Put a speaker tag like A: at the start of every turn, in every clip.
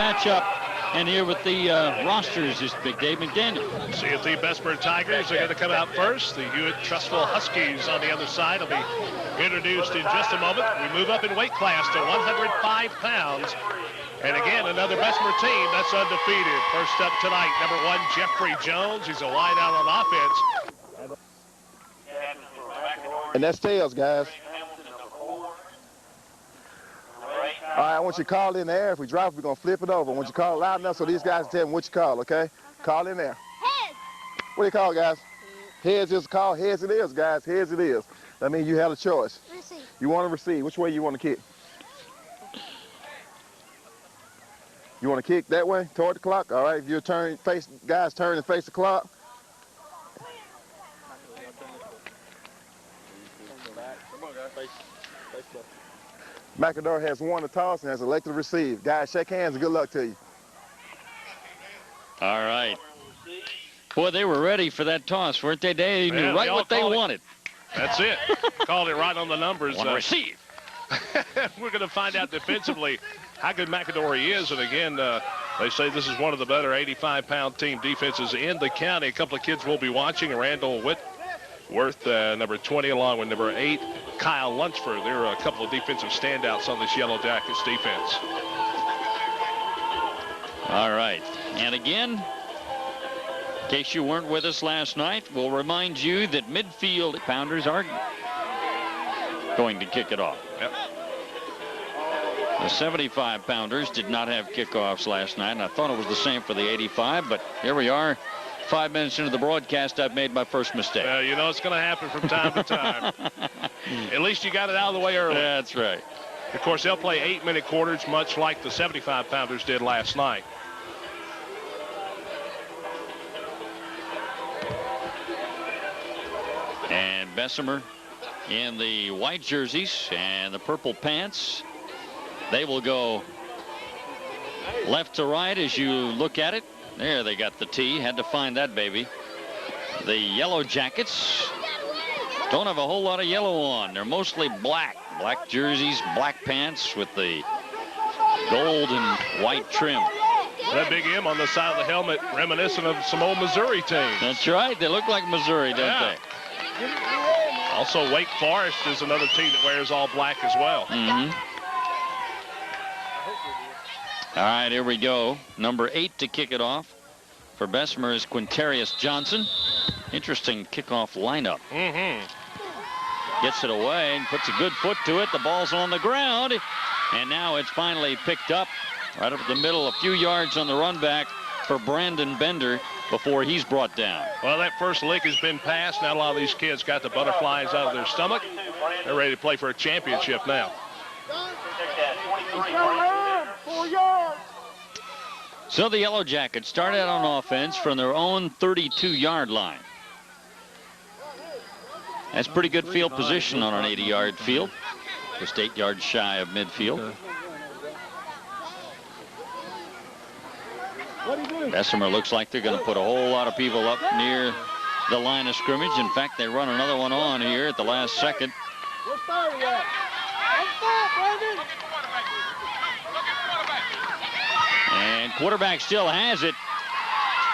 A: matchup. And here with the rosters is Big Dave McDaniel.
B: See if the Bessemer Tigers are going to come out first. The Hewitt Trustful Huskies on the other side will be introduced in just a moment. We move up in weight class to 105 pounds. And again, another Bessemer team that's undefeated. First up tonight, number 1, Jeffrey Jones. He's a wideout on offense.
C: And that's tails, guys. All right, I want you to call in there. If we drop, we're going to flip it over. I want you to call loud enough so these guys tell me what you call, okay? Call in there.
D: Heads.
C: What do you call, guys? Heads is a call. Heads it is, guys. Heads it is. That means you have a choice.
D: Receive.
C: You want to receive. Which way you want to kick? You want to kick that way, toward the clock? All right, if you turn, guys turn and face the clock. McAdory has won the toss and has elected to receive. Guys, shake hands and good luck to you.
A: All right. Boy, they were ready for that toss, weren't they? They knew right what they wanted.
B: That's it. Called it right on the numbers.
A: Receive.
B: We're going to find out defensively how good McAdory is. And again, they say this is one of the better 85-pound team defenses in the county. A couple of kids will be watching. Randall Whitworth, number 20, along with number 8, Kyle Lunsford. There are a couple of defensive standouts on this Yellow Jackets defense.
A: All right. And again, in case you weren't with us last night, we'll remind you that midfield pounders are going to kick it off.
B: Yep.
A: The 75-pounders did not have kickoffs last night, and I thought it was the same for the 85, but here we are. 5 minutes into the broadcast, I've made my first mistake.
B: You know it's going to happen from time to time. At least you got it out of the way early.
A: That's right.
B: Of course, they'll play 8-minute quarters, much like the 75-pounders did last night.
A: And Bessemer in the white jerseys and the purple pants. They will go left to right as you look at it. There, they got the T. Had to find that baby. The Yellow Jackets don't have a whole lot of yellow on. They're mostly black. Black jerseys, black pants with the gold and white trim.
B: That big M on the side of the helmet, reminiscent of some old Missouri teams.
A: That's right. They look like Missouri, don't they?
B: Also, Wake Forest is another team that wears all black as well.
A: All right, here we go. Number 8 to kick it off for Bessemer is Quintarius Johnson. Interesting kickoff lineup. Gets it away and puts a good foot to it. The ball's on the ground. And now it's finally picked up right up the middle, a few yards on the run back for Brandon Bender before he's brought down.
B: Well, that first lick has been passed. Now a lot of these kids got the butterflies out of their stomach. They're ready to play for a championship now.
A: So the Yellow Jackets started out on offense from their own 32-yard line. That's pretty good field position on an 80-yard field. Just 8 yards shy of midfield. Bessemer looks like they're going to put a whole lot of people up near the line of scrimmage. In fact, they run another one on here at the last second. And quarterback still has it,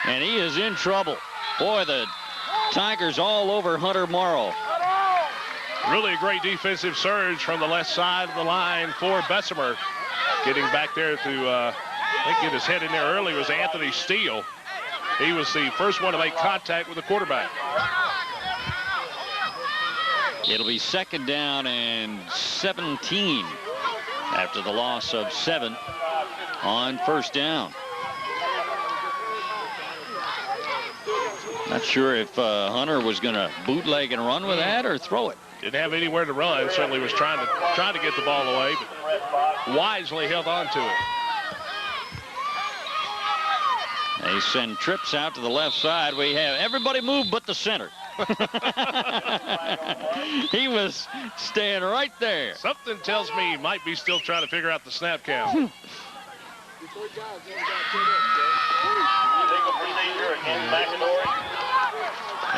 A: and he is in trouble. Boy, the Tigers all over Hunter Morrow.
B: Really a great defensive surge from the left side of the line for Bessemer. Getting back there to, I think, get his head in there early was Anthony Steele. He was the first one to make contact with the quarterback.
A: It'll be 2nd down and 17 after the loss of 7 on 1st down. Not sure if Hunter was going to bootleg and run with that or throw it.
B: Didn't have anywhere to run. Certainly was trying to get the ball away, but wisely held on to it.
A: They send trips out to the left side. We have everybody move but the center. He was staying right there.
B: Something tells me he might be still trying to figure out the snap count.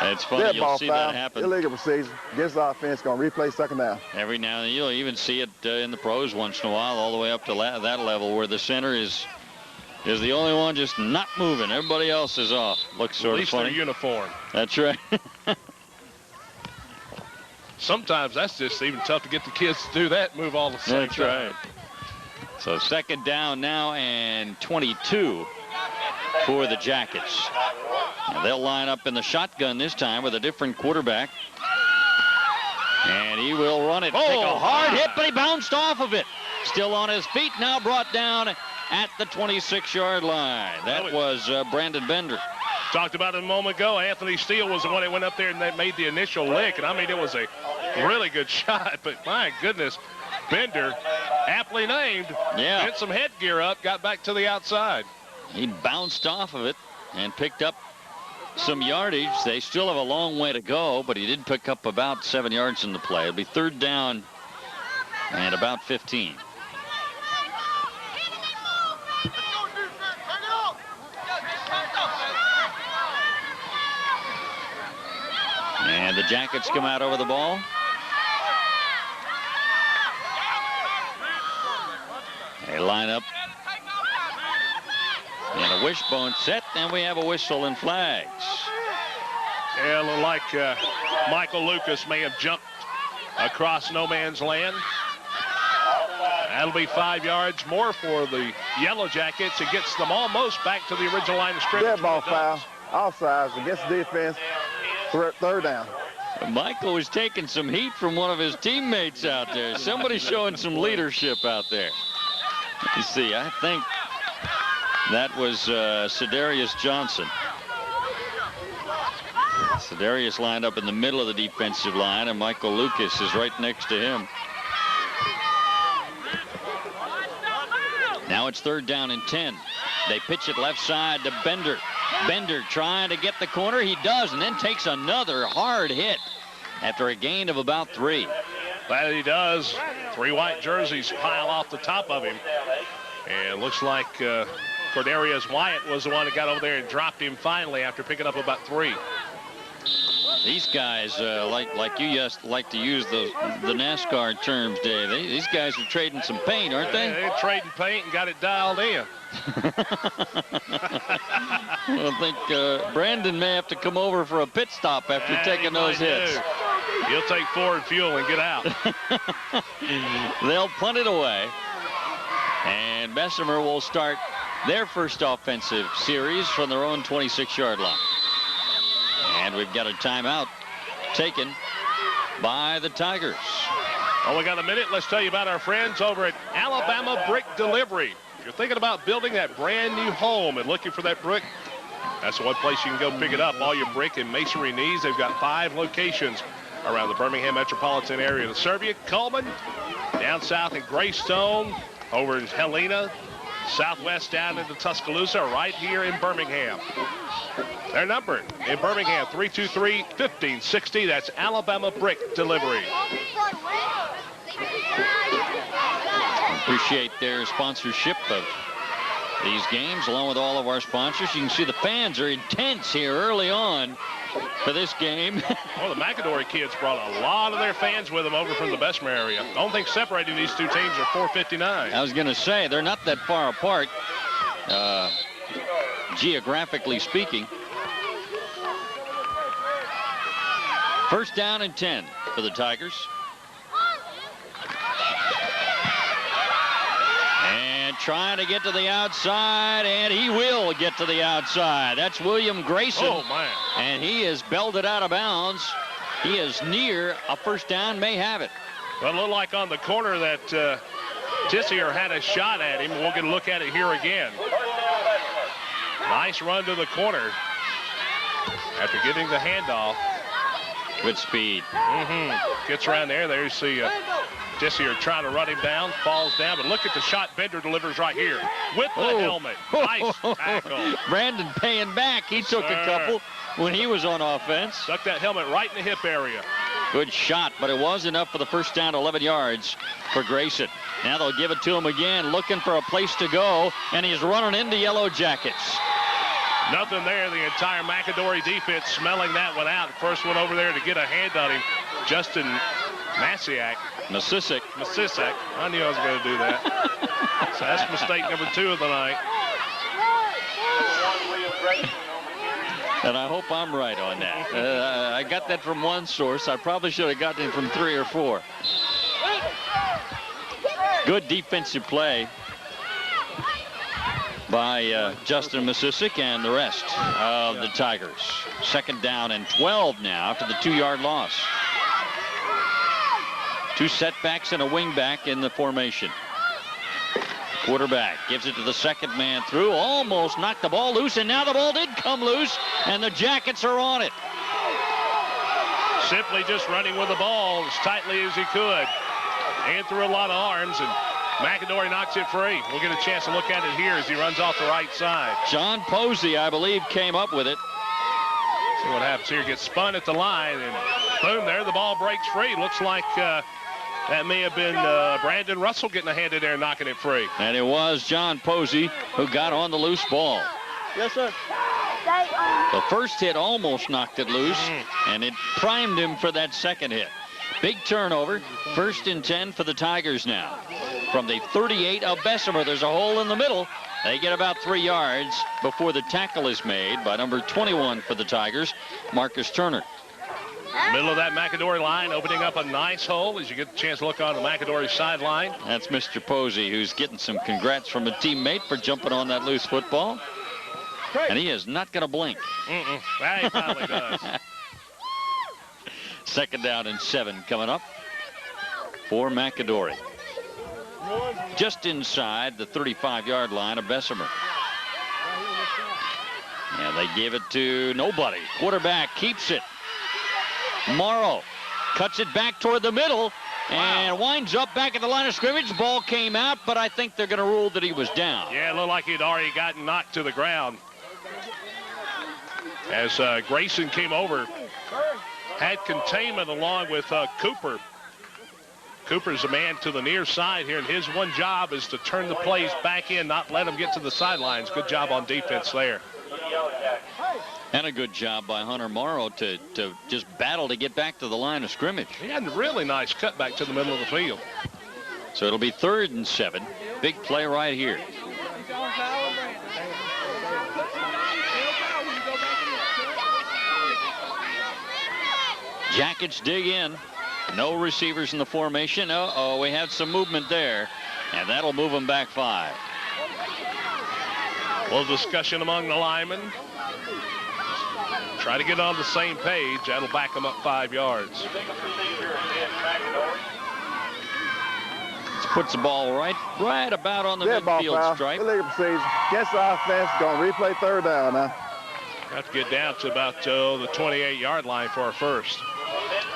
A: It's funny, you'll see that happen.
C: Illegal procedure. Against the offense, going to replay 2nd down.
A: Every now and then, you'll even see it in the pros once in a while, all the way up to that level where the center is is the only one just not moving. Everybody else is off. Looks sort of funny.
B: At least their uniform.
A: That's right.
B: Sometimes that's just even tough to get the kids to do that, move all the same
A: That's
B: time.
A: right. So second down now and 22 for the Jackets. And they'll line up in the shotgun this time with a different quarterback. And he will run it. Take a hard hit, but he bounced off of it. Still on his feet, now brought down at the 26-yard line. That was Brandon Bender.
B: Talked about it a moment ago. Anthony Steele was the one that went up there and they made the initial lick. And I mean, it was a really good shot. But my goodness, Bender, aptly named, get some headgear up, got back to the outside.
A: He bounced off of it and picked up some yardage. They still have a long way to go, but he did pick up about 7 yards in the play. It'll be third down and about 15. And the Jackets come out over the ball. They line up in a wishbone set, and we have a whistle and flags.
B: Yeah, it looked like Michael Lucas may have jumped across no man's land. That'll be 5 yards more for the Yellow Jackets. It gets them almost back to the original line of scrimmage.
C: Dead ball foul, offsides against the defense. Third down.
A: Michael was taking some heat from one of his teammates out there. Somebody showing some leadership out there. You see, I think that was Quintarius Johnson. Quintarius lined up in the middle of the defensive line, and Michael Lucas is right next to him. Now it's third down and 10. They pitch it left side to Bender. Bender trying to get the corner. He does, and then takes another hard hit after a gain of about 3.
B: That he does. 3 white jerseys pile off the top of him. And it looks like Cordarius Wyatt was the one that got over there and dropped him finally after picking up about 3.
A: These guys, like you just like to use the NASCAR terms, Dave. These guys are trading some paint, aren't they?
B: They're trading paint and got it dialed in.
A: I think Brandon may have to come over for a pit stop after taking those hits.
B: He'll take forward fuel and get out.
A: They'll punt it away. And Bessemer will start their first offensive series from their own 26-yard line. And we've got a timeout taken by the Tigers.
B: Well, we got a minute. Let's tell you about our friends over at Alabama Brick Delivery. If you're thinking about building that brand new home and looking for that brick, that's the one place you can go pick it up. All your brick and masonry needs. They've got 5 locations around the Birmingham metropolitan area to serve you. Coleman, down south in Greystone, over in Helena, southwest down into Tuscaloosa, right here in Birmingham. Their number in Birmingham, 323-1560. That's Alabama Brick Delivery.
A: Appreciate their sponsorship of these games, along with all of our sponsors. You can see the fans are intense here early on for this game.
B: Well, the McAdory kids brought a lot of their fans with them over from the Bessemer area. The only thing separating these two teams are 459.
A: I was going to say, they're not that far apart, geographically speaking. First down and 10 for the Tigers. And trying to get to the outside, and he will get to the outside. That's William Grayson.
B: Oh, man.
A: And he is belted out of bounds. He is near a first down, may have it.
B: Well, it looked like on the corner that Tissier had a shot at him. We'll get a look at it here again. Nice run to the corner after getting the handoff.
A: Good speed.
B: Gets around there. There you see Tissier trying to run him down, falls down, but look at the shot Bender delivers right here with the helmet. Nice tackle.
A: Brandon paying back. He took a couple when he was on offense.
B: Stuck that helmet right in the hip area.
A: Good shot, but it was enough for the first down, 11 yards for Grayson. Now they'll give it to him again, looking for a place to go, and he's running into Yellow Jackets.
B: Nothing there. The entire McAdory defense smelling that one out. First one over there to get a hand on him, Justin Masiak.
A: Masisic.
B: I knew I was going to do that. So that's mistake number 2 of the night.
A: And I hope I'm right on that. I got that from one source. I probably should have gotten it from 3 or 4. Good defensive play by Justin Masisic and the rest of the Tigers. 2nd down and 12 now after the 2-yard loss. 2 setbacks and a wingback in the formation. Quarterback gives it to the second man through, almost knocked the ball loose, and now the ball did come loose, and the Jackets are on it.
B: Simply just running with the ball as tightly as he could. And through a lot of arms, and McAdory knocks it free. We'll get a chance to look at it here as he runs off the right side.
A: John Posey, I believe, came up with it.
B: See what happens here. Gets spun at the line, and boom, there the ball breaks free. Looks like that may have been Brandon Russell getting a hand in there and knocking it free.
A: And it was John Posey who got on the loose ball.
D: Yes, sir.
A: The first hit almost knocked it loose, and it primed him for that second hit. Big turnover. 1st and 10 for the Tigers now. From the 38 of Bessemer, there's a hole in the middle. They get about 3 yards before the tackle is made by number 21 for the Tigers, Marcus Turner.
B: Middle of that McAdory line, opening up a nice hole as you get a chance to look on the McAdory sideline.
A: That's Mr. Posey, who's getting some congrats from a teammate for jumping on that loose football. And he is not going to blink.
B: Well, he probably does.
A: 2nd down and 7 coming up for McAdory. Just inside the 35-yard line of Bessemer. And they give it to nobody. Quarterback keeps it. Morrow cuts it back toward the middle and winds up back at the line of scrimmage. Ball came out, but I think they're going to rule that he was down.
B: Yeah, it looked like he'd already gotten knocked to the ground. As Grayson came over, had containment along with Cooper. Cooper's a man to the near side here, and his one job is to turn the plays back in, not let them get to the sidelines. Good job on defense there.
A: And a good job by Hunter Morrow to just battle to get back to the line of scrimmage.
B: He had a really nice cut back to the middle of the field.
A: So it'll be 3rd and 7. Big play right here. Jackets dig in. No receivers in the formation. Uh-oh, we had some movement there, and that'll move them back 5.
B: A little discussion among the linemen. Try to get on the same page. That'll back them up 5 yards.
A: This puts the ball right about on the midfield stripe.
C: Illegal procedure. Against the offense. Going to replay 3rd down now.
B: Have to get down to about the 28-yard line for our first.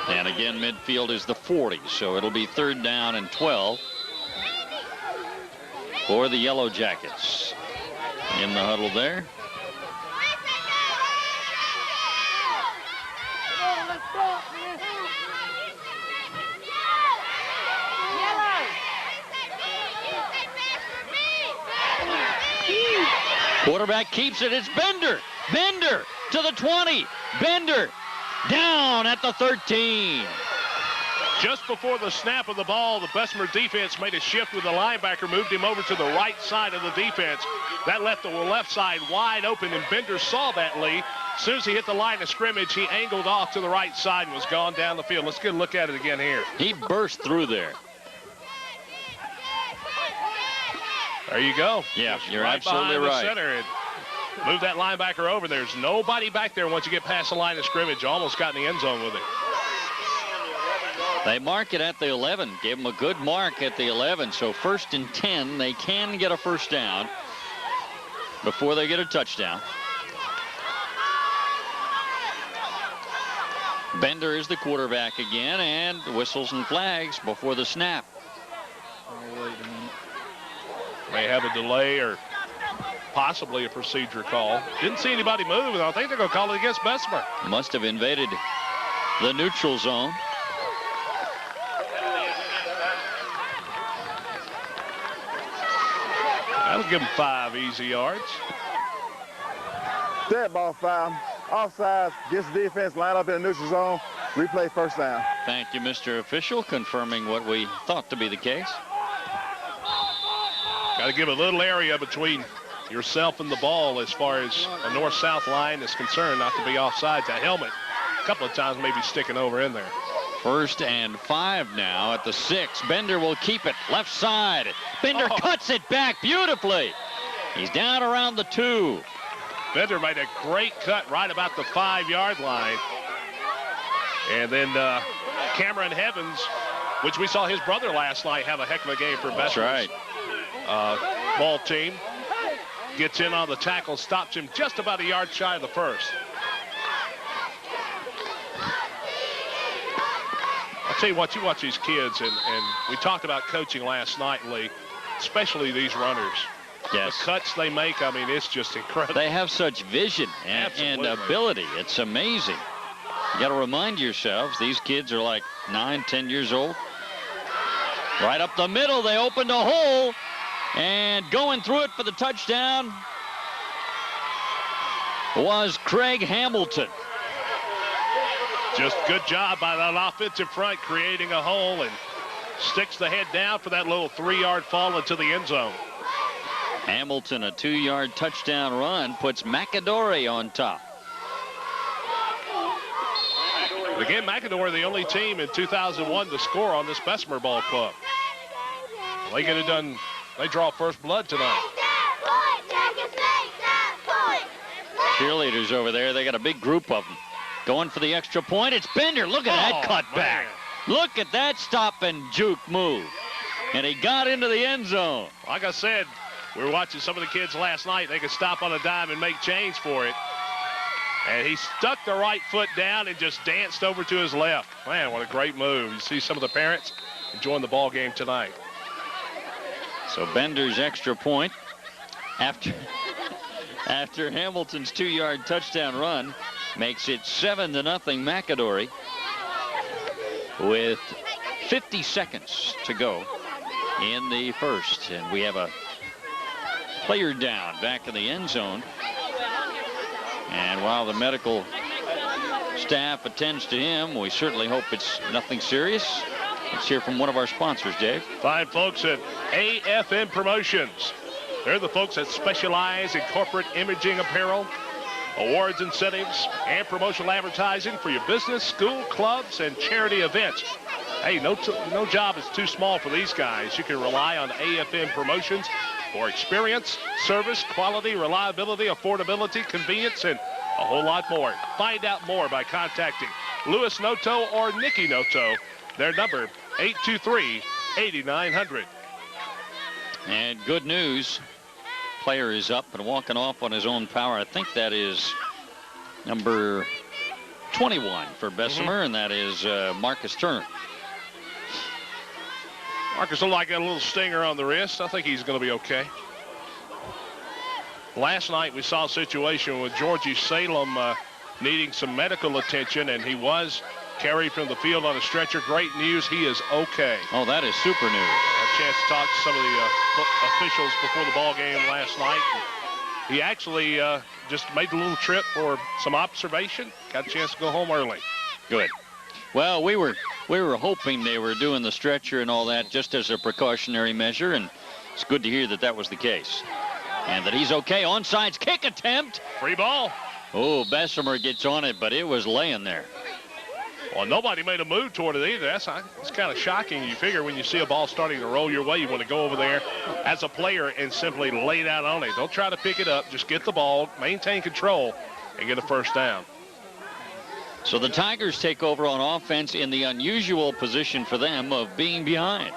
A: And again, midfield is the 40, so it'll be 3rd down and 12 for the Yellow Jackets. In the huddle there. Quarterback keeps it. It's Bender. Bender to the 20. Bender down at the 13.
B: Just before the snap of the ball, the Bessemer defense made a shift with the linebacker, moved him over to the right side of the defense. That left the left side wide open, and Bender saw that, Lee. As soon as he hit the line of scrimmage, he angled off to the right side and was gone down the field. Let's get a look at it again here.
A: He burst through there.
B: There you go.
A: Yeah,
B: just
A: you're
B: right
A: absolutely
B: behind
A: right.
B: The center and move that linebacker over. There's nobody back there once you get past the line of scrimmage. Almost got in the end zone with it.
A: They mark it at the 11. Give them a good mark at the 11. So 1st and 10, they can get a 1st down before they get a touchdown. Bender is the quarterback again, and whistles and flags before the snap.
B: May have a delay or possibly a procedure call. Didn't see anybody move, and I think they're going to call it against Bessemer.
A: Must have invaded the neutral zone.
B: That'll give them 5 easy yards.
C: Dead ball foul. Offsides. Gets the defense. Line up in the neutral zone. Replay 1st down.
A: Thank you, Mr. Official, confirming what we thought to be the case.
B: Got to give a little area between yourself and the ball as far as a north-south line is concerned, not to be offside. That helmet a couple of times maybe sticking over in there.
A: 1st and 5 now at the 6. Bender will keep it left side. Bender cuts it back beautifully. He's down around the 2.
B: Bender made a great cut right about the 5-yard line. And then Cameron Evans, which we saw his brother last night have a heck of a game for Bessemer's
A: That's right.
B: ball team. Gets in on the tackle, stops him just about a yard shy of the 1st. I'll tell you what, you watch these kids, and we talked about coaching last night, Lee, especially these runners.
A: Yes.
B: The cuts they make, I mean, it's just incredible.
A: They have such vision and ability. It's amazing. You got to remind yourselves, these kids are like 9, 10 years old. Right up the middle, they opened a hole, and going through it for the touchdown was Craig Hamilton.
B: Just good job by that offensive front, creating a hole, and sticks the head down for that little 3-yard fall into the end zone.
A: Hamilton, a 2-yard touchdown run, puts McAdory on top.
B: Again, McAdory, the only team in 2001 to score on this Bessemer ball club. They get it done. They draw first blood tonight.
A: Cheerleaders over there, they got a big group of them. Going for the extra point. It's Bender. Look at that cut back. Look at that stop and juke move. And he got into the end zone.
B: Like I said, we were watching some of the kids last night. They could stop on a dime and make change for it. And he stuck the right foot down and just danced over to his left. Man, what a great move. You see some of the parents enjoying the ball game tonight.
A: So Bender's extra point after Hamilton's 2-yard touchdown run makes it 7-0 McAdory with 50 seconds to go in the 1st. And we have a player down back in the end zone. And while the medical staff attends to him, we certainly hope it's nothing serious. Let's hear from one of our sponsors, Dave.
B: Fine folks at AFM Promotions. They're the folks that specialize in corporate imaging apparel, awards, incentives, and promotional advertising for your business, school, clubs, and charity events. Hey, no job is too small for these guys. You can rely on AFM Promotions for experience, service, quality, reliability, affordability, convenience, and a whole lot more. Find out more by contacting Louis Noto or Nikki Noto. Their number, 823-8900.
A: And good news, player is up and walking off on his own power. I think that is number 21 for Bessemer, and that is Marcus Turner.
B: Marcus looked like a little stinger on the wrist. I think he's going to be okay. Last night we saw a situation with Georgie Salem needing some medical attention, and he was carried from the field on a stretcher. Great news, he is okay.
A: Oh, that is super news.
B: I had a chance to talk to some of the officials before the ball game last night. He actually just made a little trip for some observation. Got a chance to go home early.
A: Good. Well, we were hoping they were doing the stretcher and all that just as a precautionary measure, and it's good to hear that that was the case. And that he's okay. Onside kick attempt.
B: Free ball.
A: Oh, Bessemer gets on it, but it was laying there.
B: Well, nobody made a move toward it either. It's kind of shocking. You figure when you see a ball starting to roll your way, you want to go over there as a player and simply lay down on it. Don't try to pick it up. Just get the ball, maintain control, and get a first down.
A: So the Tigers take over on offense in the unusual position for them of being behind.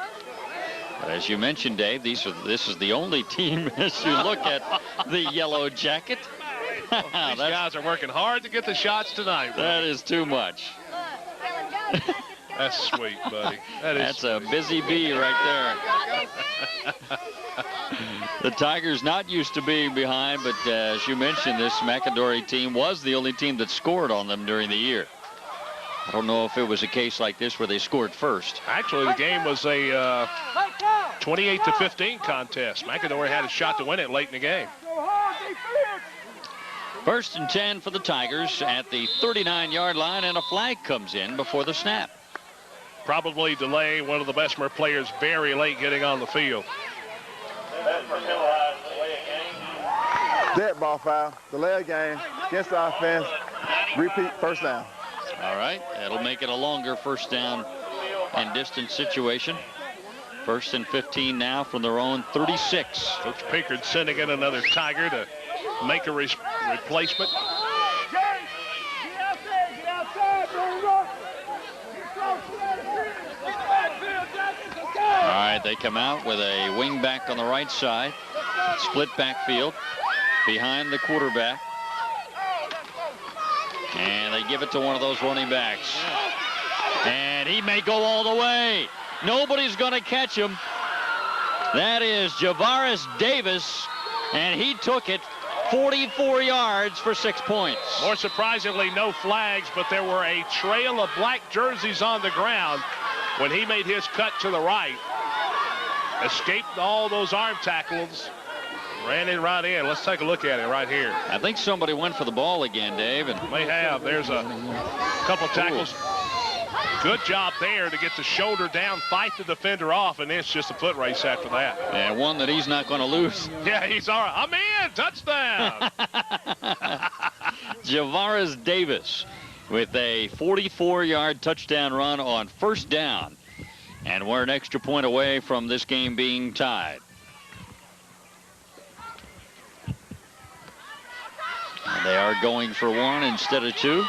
A: But as you mentioned, Dave, this is the only team, as you look at the yellow jacket.
B: These guys are working hard to get the shots tonight.
A: That is too much.
B: That's sweet, buddy.
A: That's a busy bee right there. The Tigers not used to being behind, but as you mentioned, this McAdory team was the only team that scored on them during the year. I don't know if it was a case like this where they scored first.
B: Actually, the game was a 28-15 contest. McAdory had a shot to win it late in the game.
A: 1st and 10 for the Tigers at the 39-yard line, and a flag comes in before the snap.
B: Probably delay one of the Bessemer players very late getting on the field.
C: Dead ball foul. Delay of game against the offense. Repeat, first down.
A: All right, that'll make it a longer first down and distance situation. 1st and 15 now from their own 36.
B: Coach Pinkard sending in another Tiger to make a replacement.
A: All right, they come out with a wing back on the right side. Split backfield behind the quarterback. And they give it to one of those running backs. And he may go all the way. Nobody's going to catch him. That is Javaris Davis, and he took it 44 yards for 6 points.
B: More surprisingly, no flags, but there were a trail of black jerseys on the ground when he made his cut to the right. Escaped all those arm tackles. Ran it right in. Let's take a look at it right here.
A: I think somebody went for the ball again, Dave. And
B: may have. There's a couple tackles. Good job there to get the shoulder down, fight the defender off, and it's just a foot race after that.
A: Yeah, one that he's not going to lose.
B: Yeah, he's all right. I'm in. Touchdown.
A: Javaris Davis with a 44-yard touchdown run on first down. And we're an extra point away from this game being tied. And they are going for one instead of two.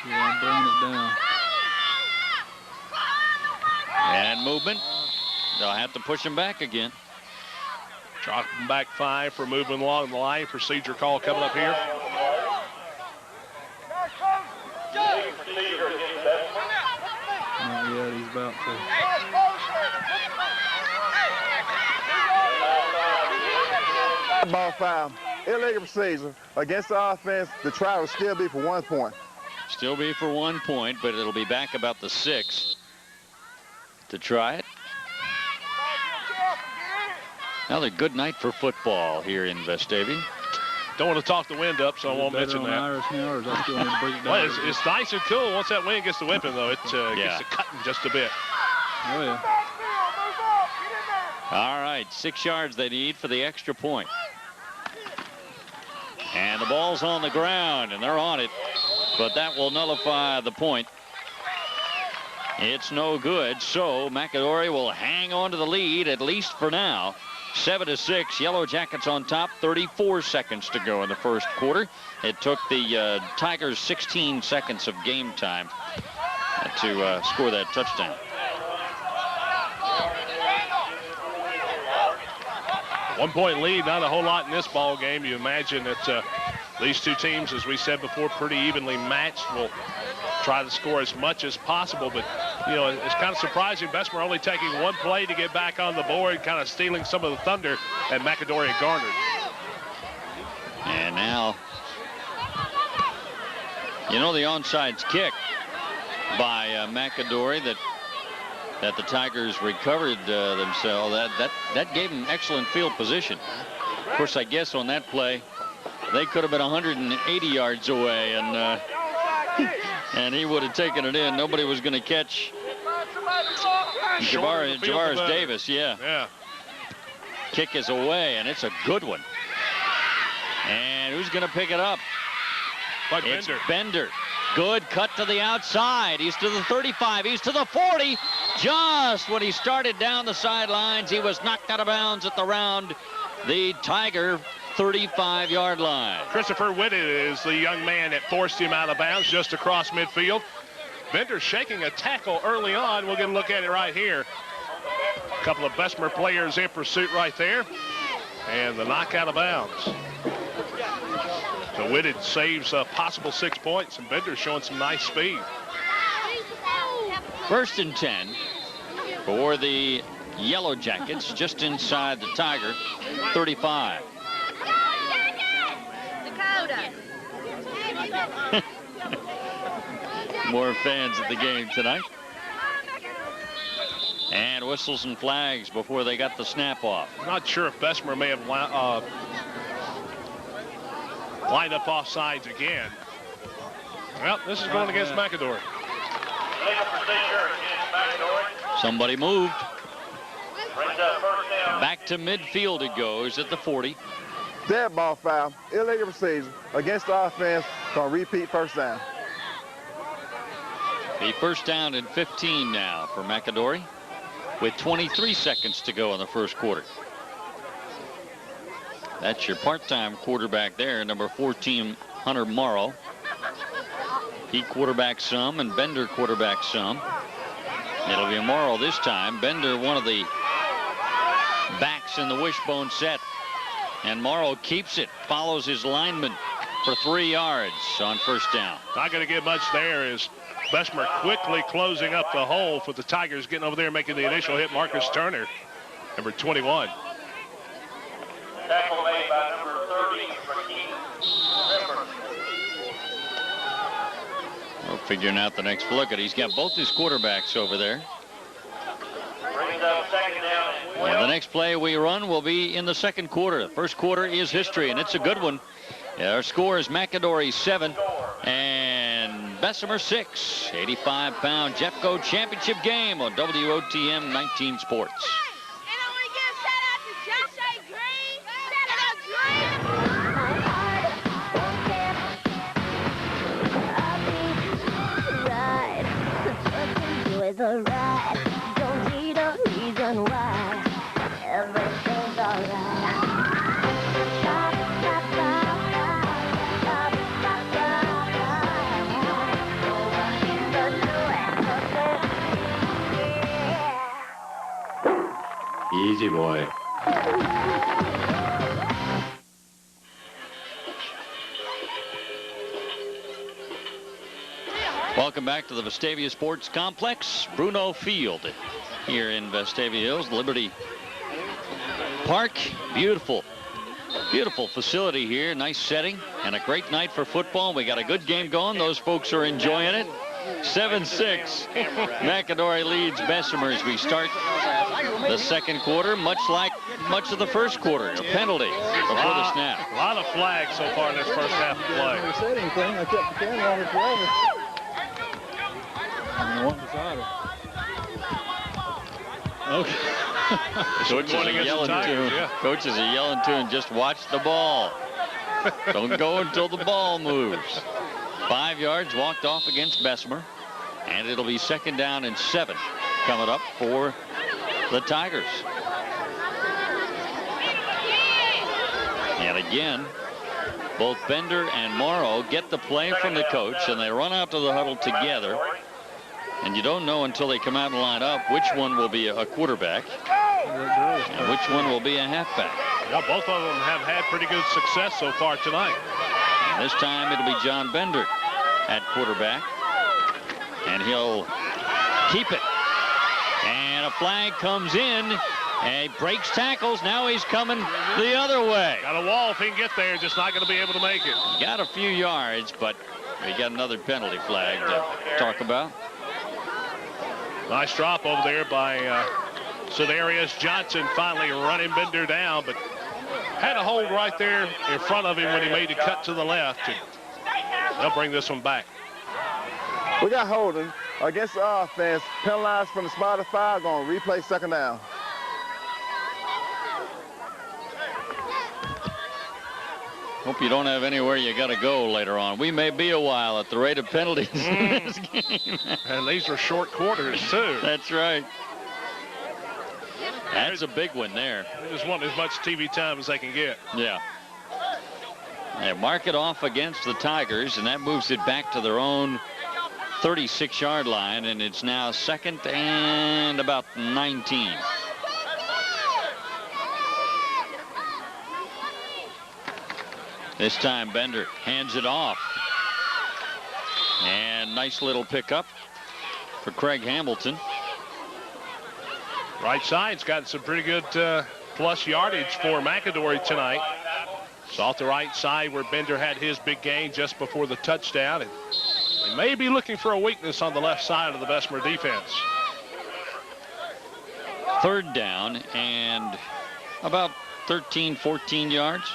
D: Yeah, I'm bringing it down.
A: And movement. They'll have to push him back again.
B: Dropping back 5 for movement along the line. Procedure call coming up here.
D: Not yet, he's about to.
C: Ball foul. Illegal procedure against the offense. The try will still be for 1 point.
A: Still be for 1 point, but it'll be back about the 6 to try it. Another good night for football here in Vestavia.
B: Don't want to talk the wind up, so I won't mention that.
D: Irish now, or is that still need to bring it down?
B: Well, it's nice and cool. Once that wind gets to whipping, though, it gets to cutting just a bit.
D: Oh, yeah.
A: All right, 6 yards they need for the extra point. And the ball's on the ground, and they're on it. But that will nullify the point. It's no good, so McAdory will hang on to the lead, at least for now. 7-6, Yellow Jackets on top, 34 seconds to go in the first quarter. It took the Tigers 16 seconds of game time to score that touchdown.
B: One-point lead, not a whole lot in this ball game. You imagine that these two teams, as we said before, pretty evenly matched. Will try to score as much as possible, but you know, it's kind of surprising. Bessemer only taking one play to get back on the board, kind of stealing some of the thunder that McAdory had garnered.
A: And now, you know, the onside kick by McAdory that the Tigers recovered themselves. That gave them excellent field position. Of course, I guess on that play, they could have been 180 yards away, and and he would have taken it in. Nobody was going to catch Javaris Davis. Yeah. Kick is away, and it's a good one. And who's going to pick it up? It's Bender. Good cut to the outside. He's to the 35. He's to the 40. Just when he started down the sidelines, he was knocked out of bounds at the Tiger 35-yard line.
B: Christopher Whitted is the young man that forced him out of bounds just across midfield. Bender shaking a tackle early on. We'll get a look at it right here. A couple of Bessemer players in pursuit right there. And the knock out of bounds. So Whitted saves a possible 6 points, and Bender's showing some nice speed.
A: 1st and 10 for the Yellow Jackets, just inside the Tiger 35. More fans at the game tonight. And whistles and flags before they got the snap off.
B: Not sure if Bessemer may have lined up off sides again. Well, this is going against McAdory.
A: Somebody moved. Back to midfield it goes at the 40.
C: Dead ball foul, illegal procedure against the offense. Gonna repeat first down.
A: The first down and 15 now for McAdory with 23 seconds to go in the first quarter. That's your part-time quarterback there, number 14, Hunter Morrow. He quarterbacks some and Bender quarterbacks some. It'll be Morrow this time. Bender, one of the backs in the wishbone set. And Morrow keeps it, follows his lineman for 3 yards on first down.
B: Not going to get much there as Bessemer quickly closing up the hole for the Tigers, getting over there, making the initial hit. Marcus Turner, number 21.
E: Tackle made by number 30, Raheem Zimmer.
A: We're figuring out the next look at. He's got both his quarterbacks over there.
E: Brings up second down and 12.
A: And the next play we run will be in the second quarter. The first quarter is history, and it's a good one. Our score is McAdory 7 and Bessemer 6. 85-pound Jeffco Championship game on WOTM 19 Sports.
F: And I want to give a shout out to Josh A. Green. Shout out Green.
G: The ride, don't need a reason why. Everything's alright.
H: Easy boy.
A: Welcome back to the Vestavia Sports Complex, Bruno Field, here in Vestavia Hills, Liberty Park. Beautiful, beautiful facility here. Nice setting and a great night for football. We got a good game going. Those folks are enjoying it. 7-6. McAdory leads Bessemer as we start the second quarter, much of the first quarter. A penalty before the snap.
B: A lot of flags so far in this first half of play.
D: I never said anything. I kept the camera on it forever. I want beside her. Okay.
A: Coaches
B: Going
A: are
B: against the
A: yelling to
B: Tigers,
A: him.
B: yeah.
A: Coaches are yelling to him, just watch the ball. Don't go until the ball moves. 5 yards walked off against Bessemer. And it'll be second down and 7 coming up for the Tigers. And again, both Bender and Morrow get the play from the coach, and they run out to the huddle together. And you don't know until they come out and line up which one will be a quarterback and which one will be a halfback.
B: Yeah, both of them have had pretty good success so far tonight.
A: And this time it'll be John Bender at quarterback. And he'll keep it. And a flag comes in. And he breaks tackles. Now he's coming the other way.
B: Got a wall if he can get there, just not going to be able to make it.
A: Got a few yards, but we got another penalty flag to talk about.
B: Nice drop over there by Quintarius Johnson, finally running Bender down, but had a hold right there in front of him when he made the cut to the left. And they'll bring this one back.
C: We got holding against the offense, penalized from the spot of 5, going to replay second down.
A: Hope you don't have anywhere you got to go later on. We may be a while at the rate of penalties in this game.
B: And these are short quarters, too.
A: That's right. That's a big one there.
B: They just want as much TV time as they can get.
A: Yeah. They mark it off against the Tigers, and that moves it back to their own 36-yard line, and it's now second and about 19. This time Bender hands it off. And nice little pickup for Craig Hamilton.
B: Right side's got some pretty good plus yardage for McAdory tonight. It's off the right side where Bender had his big gain just before the touchdown. And they may be looking for a weakness on the left side of the Bessemer defense.
A: Third down and about 13, 14 yards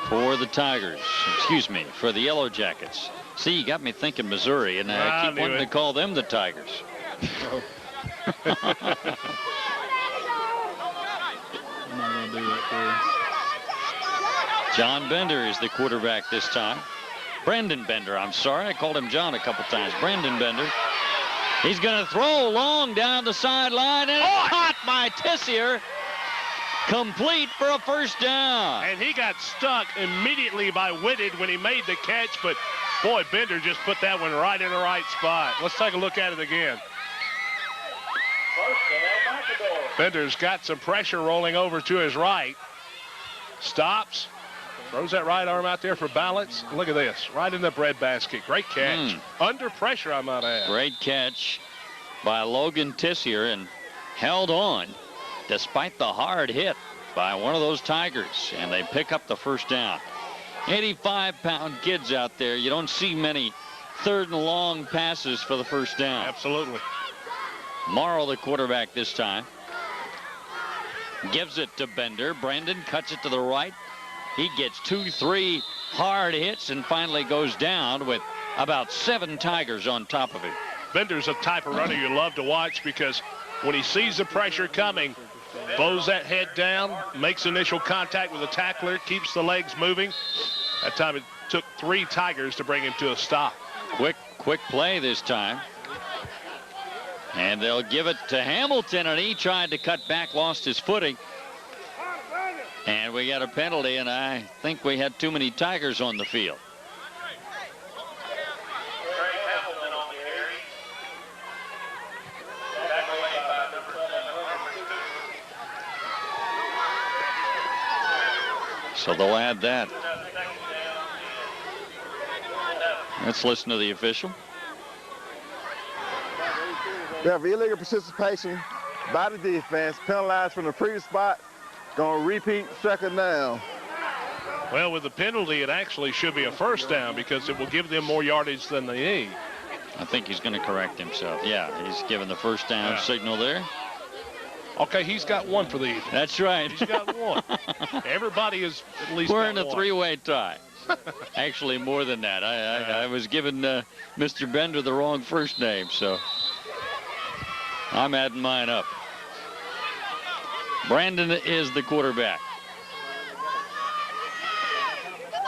A: for the Tigers. Excuse me, for the Yellow Jackets. See, you got me thinking Missouri, and I keep wanting to call them the Tigers.
D: do that to him.
A: John Bender is the quarterback this time. Brendan Bender, I'm sorry. I called him John a couple times. Brendan Bender. He's going to throw long down the sideline, and it's caught by Tissier. Complete for a first down.
B: And he got stuck immediately by Whitted when he made the catch, but boy, Bender just put that one right in the right spot. Let's take a look at it again. Bender's got some pressure rolling over to his right. Stops. Throws that right arm out there for balance. Look at this. Right in the breadbasket. Great catch. Under pressure, I might add.
A: Great catch by Logan Tissier and held on despite the hard hit by one of those Tigers. And they pick up the first down. 85-pound kids out there. You don't see many third and long passes for the first down.
B: Absolutely.
A: Morrow, the quarterback this time. Gives it to Bender. Brandon cuts it to the right. He gets 2-3 hard hits and finally goes down with about 7 Tigers on top of him.
B: Bender's a type of runner you love to watch because when he sees the pressure coming, bows that head down, makes initial contact with the tackler, keeps the legs moving. That time it took 3 Tigers to bring him to a stop.
A: Quick play this time. And they'll give it to Hamilton, and he tried to cut back, lost his footing. And we got a penalty, and I think we had too many Tigers on the field. So they'll add that. Let's listen to the official.
C: We have illegal participation by the defense, penalized from the previous spot. Going to repeat second down.
B: Well, with the penalty, it actually should be a first down because it will give them more yardage than they need.
A: I think he's going to correct himself. Yeah, he's given the first down signal there.
B: Okay, he's got 1 for the.
A: That's right.
B: He's got 1. Everybody is at least.
A: We're in a
B: 1.
A: 3-way tie. Actually, more than that. I was giving Mr. Bender the wrong first name, so I'm adding mine up. Brandon is the quarterback.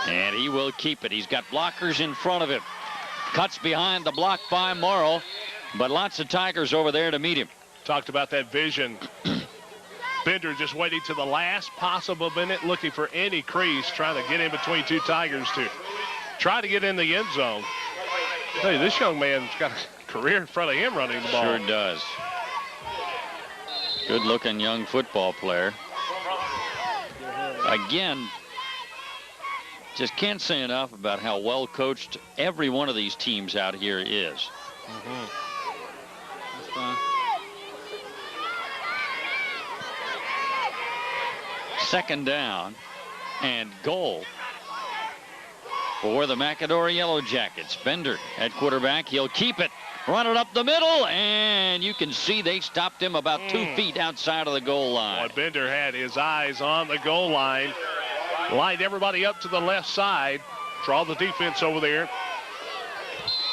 A: And he will keep it. He's got blockers in front of him. Cuts behind the block by Morrow, but lots of Tigers over there to meet him.
B: Talked about that vision. Bender just waiting to the last possible minute, looking for any crease, trying to get in between 2 Tigers to try to get in the end zone. I tell you, this young man's got a career in front of him running the ball.
A: Sure does. Good-looking young football player. Again, just can't say enough about how well coached every one of these teams out here is.
D: That's fine.
A: Second down and goal for the McAdory Yellow Jackets. Bender at quarterback. He'll keep it. Run it up the middle, and you can see they stopped him about 2 feet outside of the goal line.
B: Boy, Bender had his eyes on the goal line. Lined everybody up to the left side. Draw the defense over there.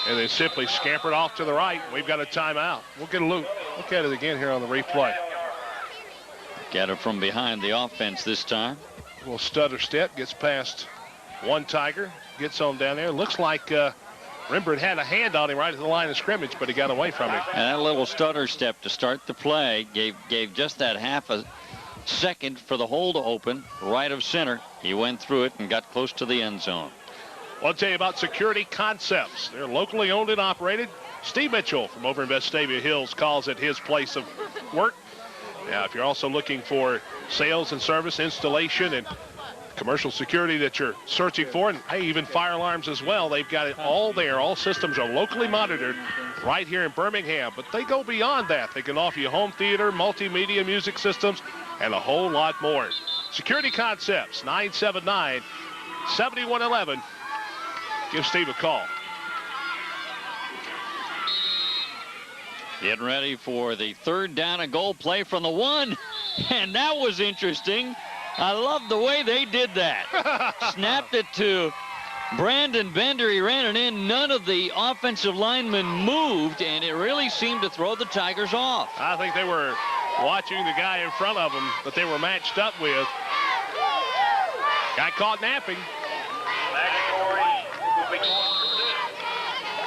B: And then simply scampered off to the right. We've got a timeout. We'll get a look at it again here on the replay.
A: Get it from behind the offense this time.
B: A little stutter step. Gets past 1 Tiger. Gets on down there. Looks like Rembrandt had a hand on him right at the line of scrimmage, but he got away from him.
A: And that little stutter step to start the play gave just that half a second for the hole to open right of center. He went through it and got close to the end zone.
B: Well, I'll tell you about Security Concepts. They're locally owned and operated. Steve Mitchell from over in Vestavia Hills calls it his place of work. Now, if you're also looking for sales and service, installation, and commercial security that you're searching for, and hey, even fire alarms as well, they've got it all there. All systems are locally monitored right here in Birmingham, but they go beyond that. They can offer you home theater, multimedia music systems, and a whole lot more. Security Concepts, 979-7111. Give Steve a call.
A: Getting ready for the third down and goal play from the 1, and that was interesting. I love the way they did that. Snapped it to Brandon Bender. He ran it in. None of the offensive linemen moved, and it really seemed to throw the Tigers off.
B: I think they were watching the guy in front of them that they were matched up with Got caught napping.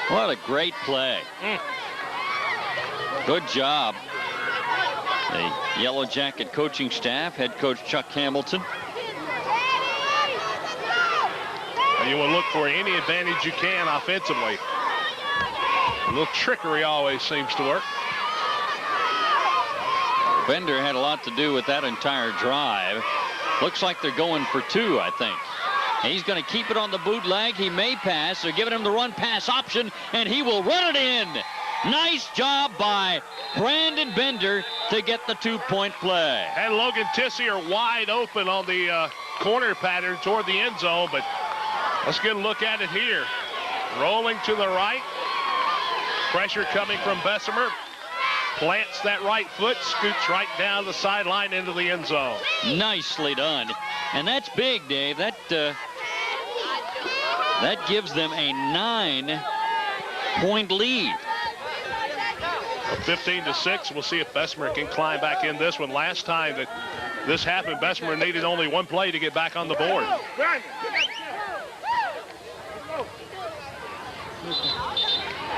A: What a great play. Good job. The Yellow Jacket coaching staff, head coach Chuck Hamilton.
B: And you will look for any advantage you can offensively. A little trickery always seems to work.
A: Bender had a lot to do with that entire drive. Looks like they're going for 2, I think. And he's going to keep it on the bootleg. He may pass. They're giving him the run pass option, and he will run it in. Nice job by Brandon Bender to get the 2-point play.
B: And Logan Tissier wide open on the corner pattern toward the end zone, but let's get a look at it here. Rolling to the right. Pressure coming from Bessemer. Plants that right foot, scoots right down the sideline into the end zone.
A: Nicely done. And that's big, Dave. That gives them a 9-point lead.
B: 15-6. We'll see if Bessemer can climb back in this one. Last time that this happened, Bessemer needed only 1 play to get back on the board.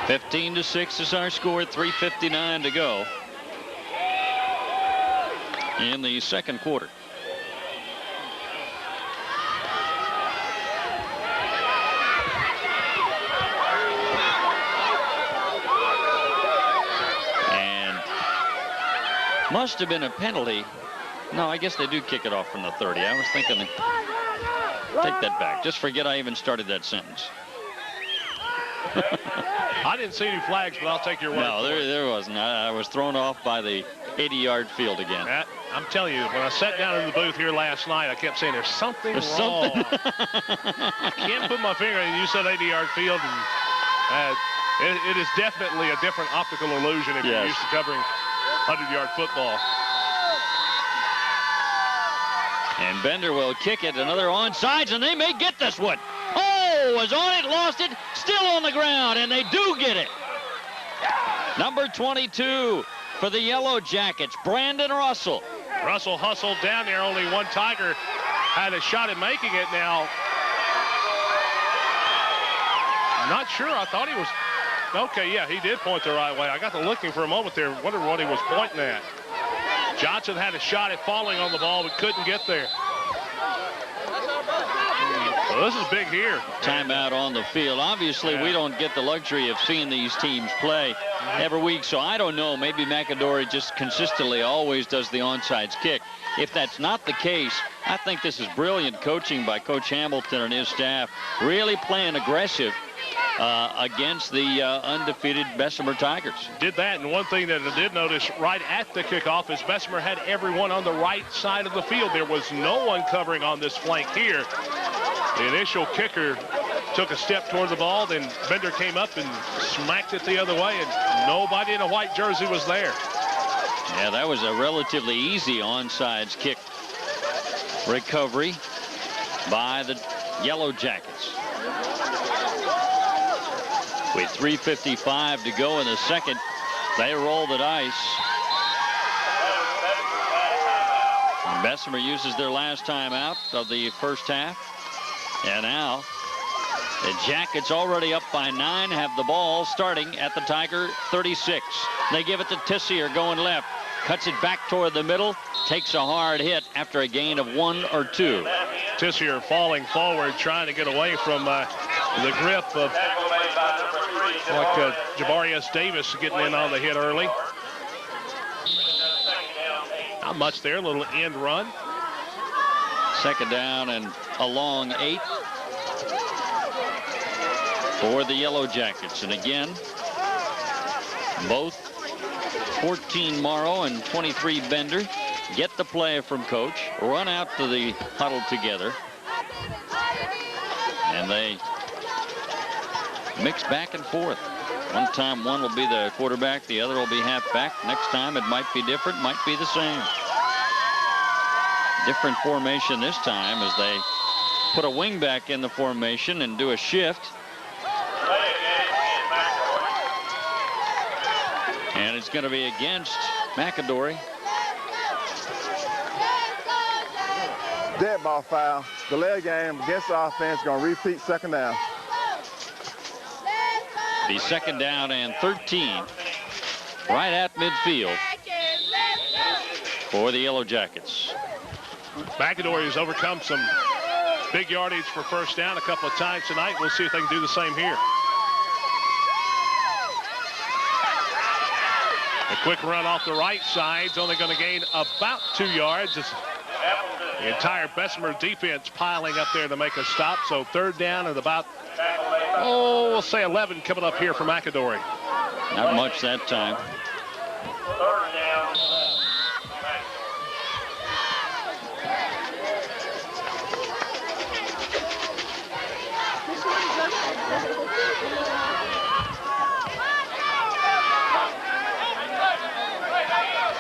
A: 15-6 is our score. 3:59 to go in the second quarter. And must have been a penalty. No, I guess they do kick it off from the 30. I was thinking, take that back. Just forget I even started that sentence.
B: I didn't see any flags, but I'll take your word.
A: No, there wasn't. I was thrown off by the 80-yard field again.
B: I'm telling you, when I sat down in the booth here last night, I kept saying there's something wrong. I can't put my finger in. You said 80-yard field, and it is definitely a different optical illusion if you're used to covering 100-yard football.
A: And Bender will kick it. Another onside, and they may get this one. Oh, was on it, lost it, still on the ground, and they do get it. Number 22 for the Yellow Jackets, Brandon Russell.
B: Russell hustled down there. Only one Tiger had a shot at making it. Now, I'm not sure. I thought he was. Okay, yeah, he did point the right way. I got to looking for a moment there, wondering what he was pointing at. Johnson had a shot at falling on the ball, but couldn't get there. Well, this is big here.
A: Timeout on the field. Obviously, we don't get the luxury of seeing these teams play every week, so I don't know. Maybe McAdory just consistently always does the onside kick. If that's not the case, I think this is brilliant coaching by Coach Hamilton and his staff, really playing aggressive against the undefeated Bessemer Tigers.
B: Did that, and one thing that I did notice right at the kickoff is Bessemer had everyone on the right side of the field. There was no one covering on this flank here. The initial kicker took a step toward the ball, then Bender came up and smacked it the other way, and nobody in a white jersey was there.
A: Yeah, that was a relatively easy onside kick recovery by the Yellow Jackets. With 3:55 to go in the second, they roll the dice. And Bessemer uses their last timeout of the first half. And now the Jackets, already up by 9, have the ball starting at the Tiger 36. They give it to Tissier going left. Cuts it back toward the middle. Takes a hard hit after a gain of 1 or 2.
B: Tissier falling forward, trying to get away from the grip of Quintarius Davis getting in on the hit early. Not much there, a little end run.
A: Second down and a long 8 for the Yellow Jackets. And again, both 14 Morrow and 23 Bender get the play from coach, run out to the huddle together, and they mix back and forth. One time one will be the quarterback, the other will be halfback. Next time it might be different, might be the same. Different formation this time as they put a wing back in the formation and do a shift. And it's going to be against McAdory.
C: Dead ball foul. Delay game against the offense. Going to repeat second down.
A: The second down and 13 right at midfield for the Yellow Jackets.
B: McAdory has overcome some big yardage for first down a couple of times tonight. We'll see if they can do the same here. A quick run off the right side is only going to gain about 2 yards. It's the entire Bessemer defense piling up there to make a stop. So third down and about, we'll say 11 coming up here for McAdory.
A: Not much that time.
E: Third down.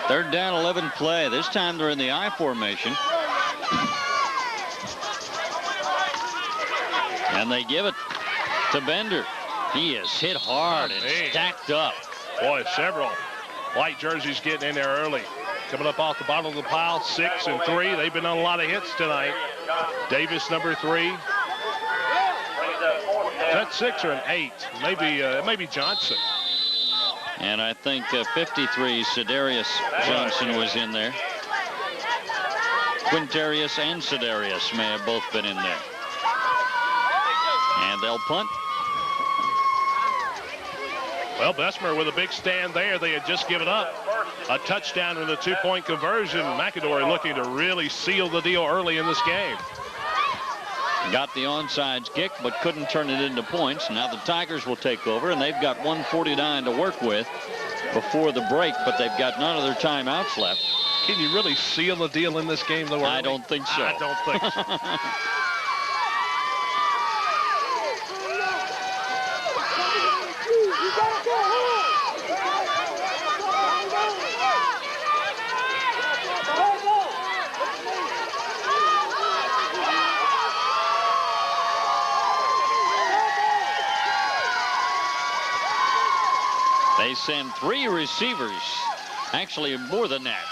A: Third down, 11 play. This time they're in the I formation. And they give it to Bender. He is hit hard and stacked up.
B: Boy, several white jerseys getting in there early. Coming up off the bottom of the pile, 6 and 3. They've been on a lot of hits tonight. Davis, number 3. Is that 6 or an 8? Maybe Johnson.
A: And I think 53, Quintarius Johnson was in there. Quintarius and Quintarius may have both been in there. And they'll punt.
B: Well, Bessemer with a big stand there. They had just given up a touchdown in the 2-point conversion. McAdory looking to really seal the deal early in this game.
A: Got the onside kick, but couldn't turn it into points. Now the Tigers will take over, and they've got 1:49 to work with before the break, but they've got none of their timeouts left.
B: Can you really seal the deal in this game, though? Early?
A: I don't think so.
B: I don't think so.
A: They send 3 receivers, actually more than that.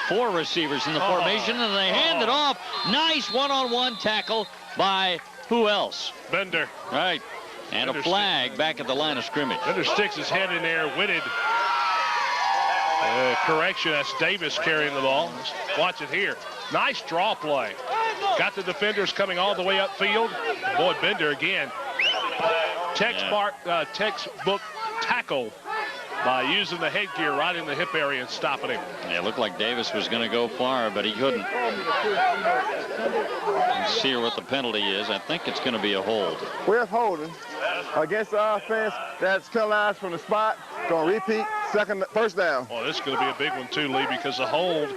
A: 4 receivers in the formation, and they hand it off. Nice one-on-one tackle by who else?
B: Bender.
A: Right. And
B: Bender
A: a flag back at the line of scrimmage.
B: Bender sticks his head in there, witted. Correction, that's Davis carrying the ball. Let's watch it here. Nice draw play. Got the defenders coming all the way upfield. Boy, Bender again. Textbook tackle by using the headgear right in the hip area and stopping him.
A: Yeah, it looked like Davis was going to go far, but he couldn't. Let's see what the penalty is. I think it's going to be a hold.
C: We're holding against the offense that's come out from the spot. Going to repeat first down.
B: Well, this is going to be a big one too, Lee, because the hold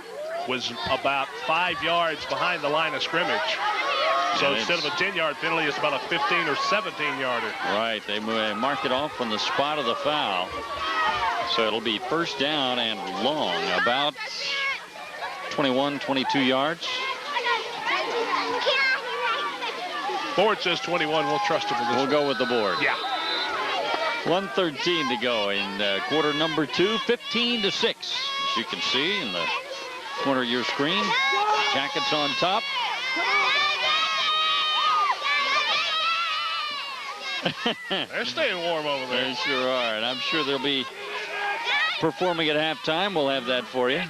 B: was about 5 yards behind the line of scrimmage. So instead of a 10-yard penalty, it's about a 15 or 17-yarder.
A: Right, they marked it off from the spot of the foul. So it'll be first down and long, about 21, 22 yards.
B: Board says 21. We'll trust him with this.
A: We'll go with the board.
B: Yeah.
A: 1:13 to go in quarter number 2, 15-6. As you can see in the corner of your screen, Jackets on top.
B: They're staying warm over there.
A: They sure are, and I'm sure they'll be performing at halftime. We'll have that for you.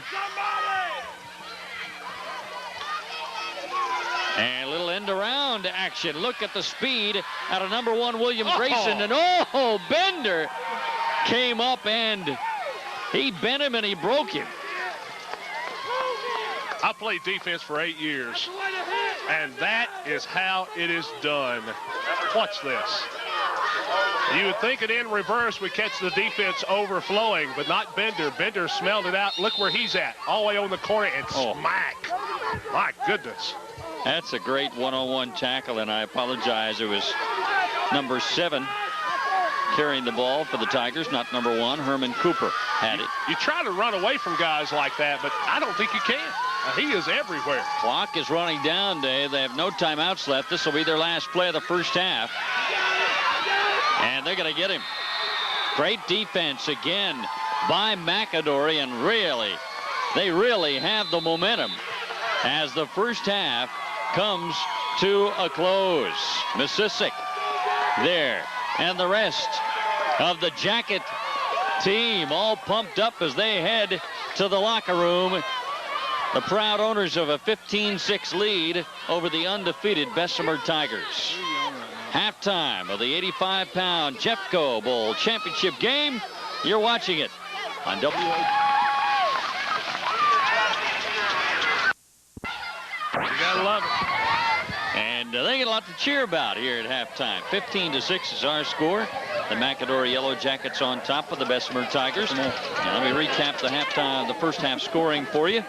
A: And a little end around action. Look at the speed out of number 1, William Grayson. And Bender came up and he bent him and he broke him.
B: I played defense for 8 years, and that is how it is done. Watch this. You would think it in reverse would catch the defense overflowing, but not Bender. Bender smelled it out. Look where he's at, all the way on the corner, and smack. My goodness.
A: That's a great one-on-one tackle, and I apologize. It was number 7 carrying the ball for the Tigers, not number 1. Herman Cooper had it.
B: You try to run away from guys like that, but I don't think you can. He is everywhere.
A: Clock is running down, Dave. They have no timeouts left. This will be their last play of the first half. And they're going to get him. Great defense again by McAdory, and they really have the momentum as the first half comes to a close. Mississippi there, and the rest of the Jacket team all pumped up as they head to the locker room. The proud owners of a 15-6 lead over the undefeated Bessemer Tigers. Halftime of the 85-pound Jeffco Bowl Championship game. You're watching it on WO.
B: You gotta love it.
A: And they get a lot to cheer about here at halftime. 15-6 is our score. The McAdory Yellow Jackets on top of the Bessemer Tigers. Now let me recap the first half scoring for you.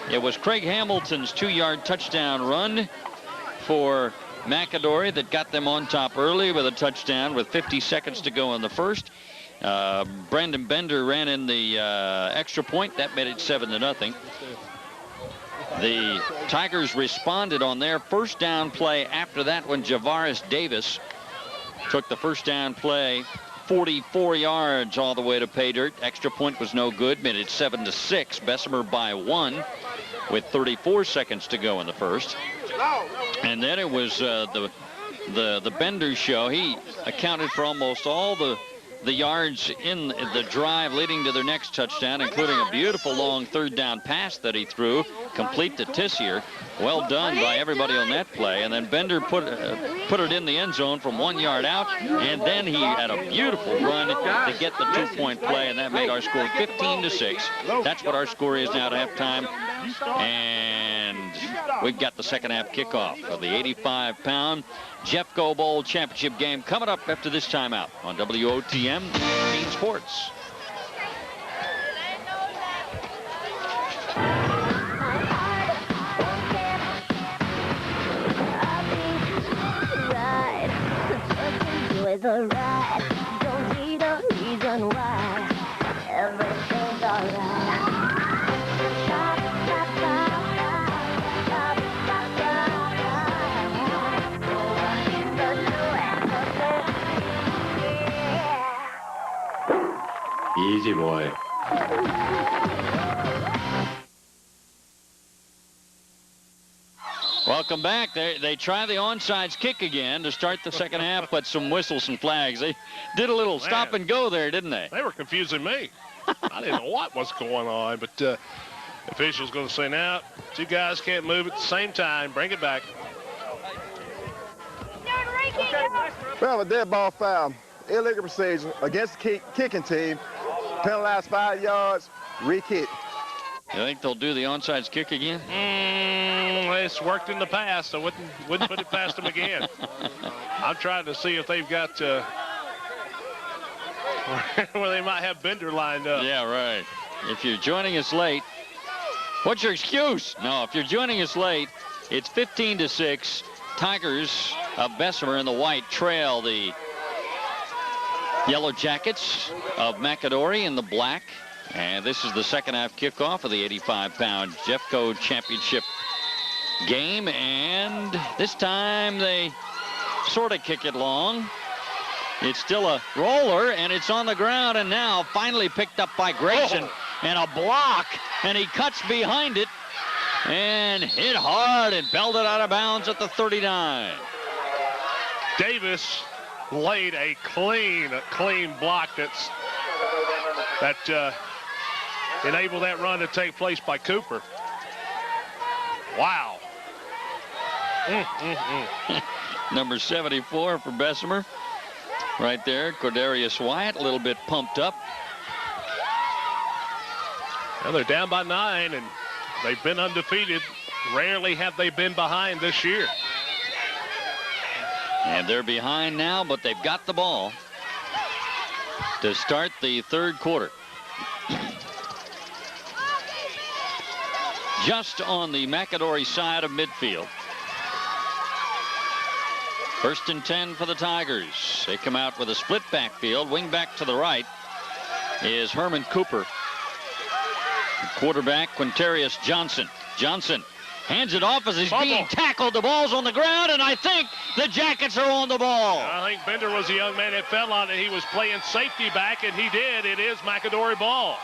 A: It was Craig Hamilton's 2-yard touchdown run for McAdory that got them on top early with a touchdown with 50 seconds to go in the first. Brandon Bender ran in the extra point. That made it 7-0. The Tigers responded on their first down play after that when Javaris Davis took the first down play 44 yards all the way to pay dirt. Extra point was no good, made it 7-6. Bessemer by 1 with 34 seconds to go in the first. And then it was the Bender show. He accounted for almost all the yards in the drive leading to their next touchdown, including a beautiful long third down pass that he threw, complete to Tissier. Well done by everybody on that play. And then Bender put it in the end zone from 1 yard out, and then he had a beautiful run to get the 2-point play, and that made our score 15-6. That's what our score is now at halftime. And we've got the second half kickoff of the 85-pound Jeffco Bowl Championship game coming up after this timeout on WOTM Team Sports.
G: Enjoy the ride. Don't need a reason why. Everything's alright.
H: Easy, boy.
A: Welcome back. They try the onside kick again to start the second half, but some whistles and flags. They did a little stop and go there, didn't they?
B: They were confusing me. I didn't know what was going on, but the official's going to say, now, two guys can't move at the same time. Bring it back.
C: Well, a dead ball foul. Illegal procedure against the kicking team. Penalized 5 yards. Re-kick.
A: You think they'll do the onside kick again?
B: It's worked in the past. I wouldn't put it past them again. I'm trying to see if they've got where they might have Bender lined up.
A: Yeah, right. If you're joining us late, what's your excuse? No, if you're joining us late, it's 15-6. Tigers of Bessemer in the white trail the Yellow Jackets of McAdory in the black. And this is the second half kickoff of the 85-pound Jeffco Championship game. And this time they sort of kick it long. It's still a roller, and it's on the ground, and now finally picked up by Grayson. And a block, and he cuts behind it and hit hard and belted out of bounds at the 39.
B: Davis laid a clean block that enabled that run to take place by Cooper. Wow.
A: Number 74 for Bessemer. Right there, Quintarius Wyatt, a little bit pumped up.
B: Well, they're down by 9, and they've been undefeated. Rarely have they been behind this year.
A: And they're behind now, but they've got the ball to start the third quarter. Just on the McAdory side of midfield. First and 10 for the Tigers. They come out with a split backfield. Wing back to the right is Herman Cooper. Quarterback Quintarius Johnson. Johnson hands it off as he's being tackled. The ball's on the ground, and I think the Jackets are on the ball.
B: I think Bender was the young man that fell on it. He was playing safety back, and he did. It is McAdory ball.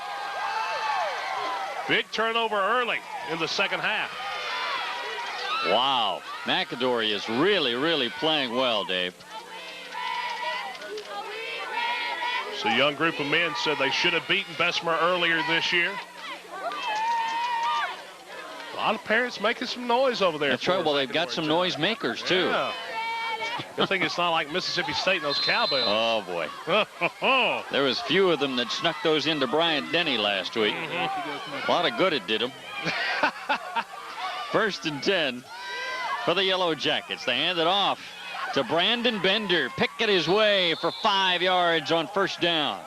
B: Big turnover early in the second half.
A: Wow. McAdory is really, really playing well, Dave.
B: So a young group of men said they should have beaten Bessemer earlier this year. A lot of parents making some noise over there.
A: That's right. Well, they've got some noise makers, too.
B: Yeah. Good thing it's not like Mississippi State and those cowbells.
A: Oh, boy. There was few of them that snuck those into Bryant Denny last week. A lot of good it did them. 1st and 10 for the Yellow Jackets. They hand it off to Brandon Bender, picking his way for 5 yards on 1st down.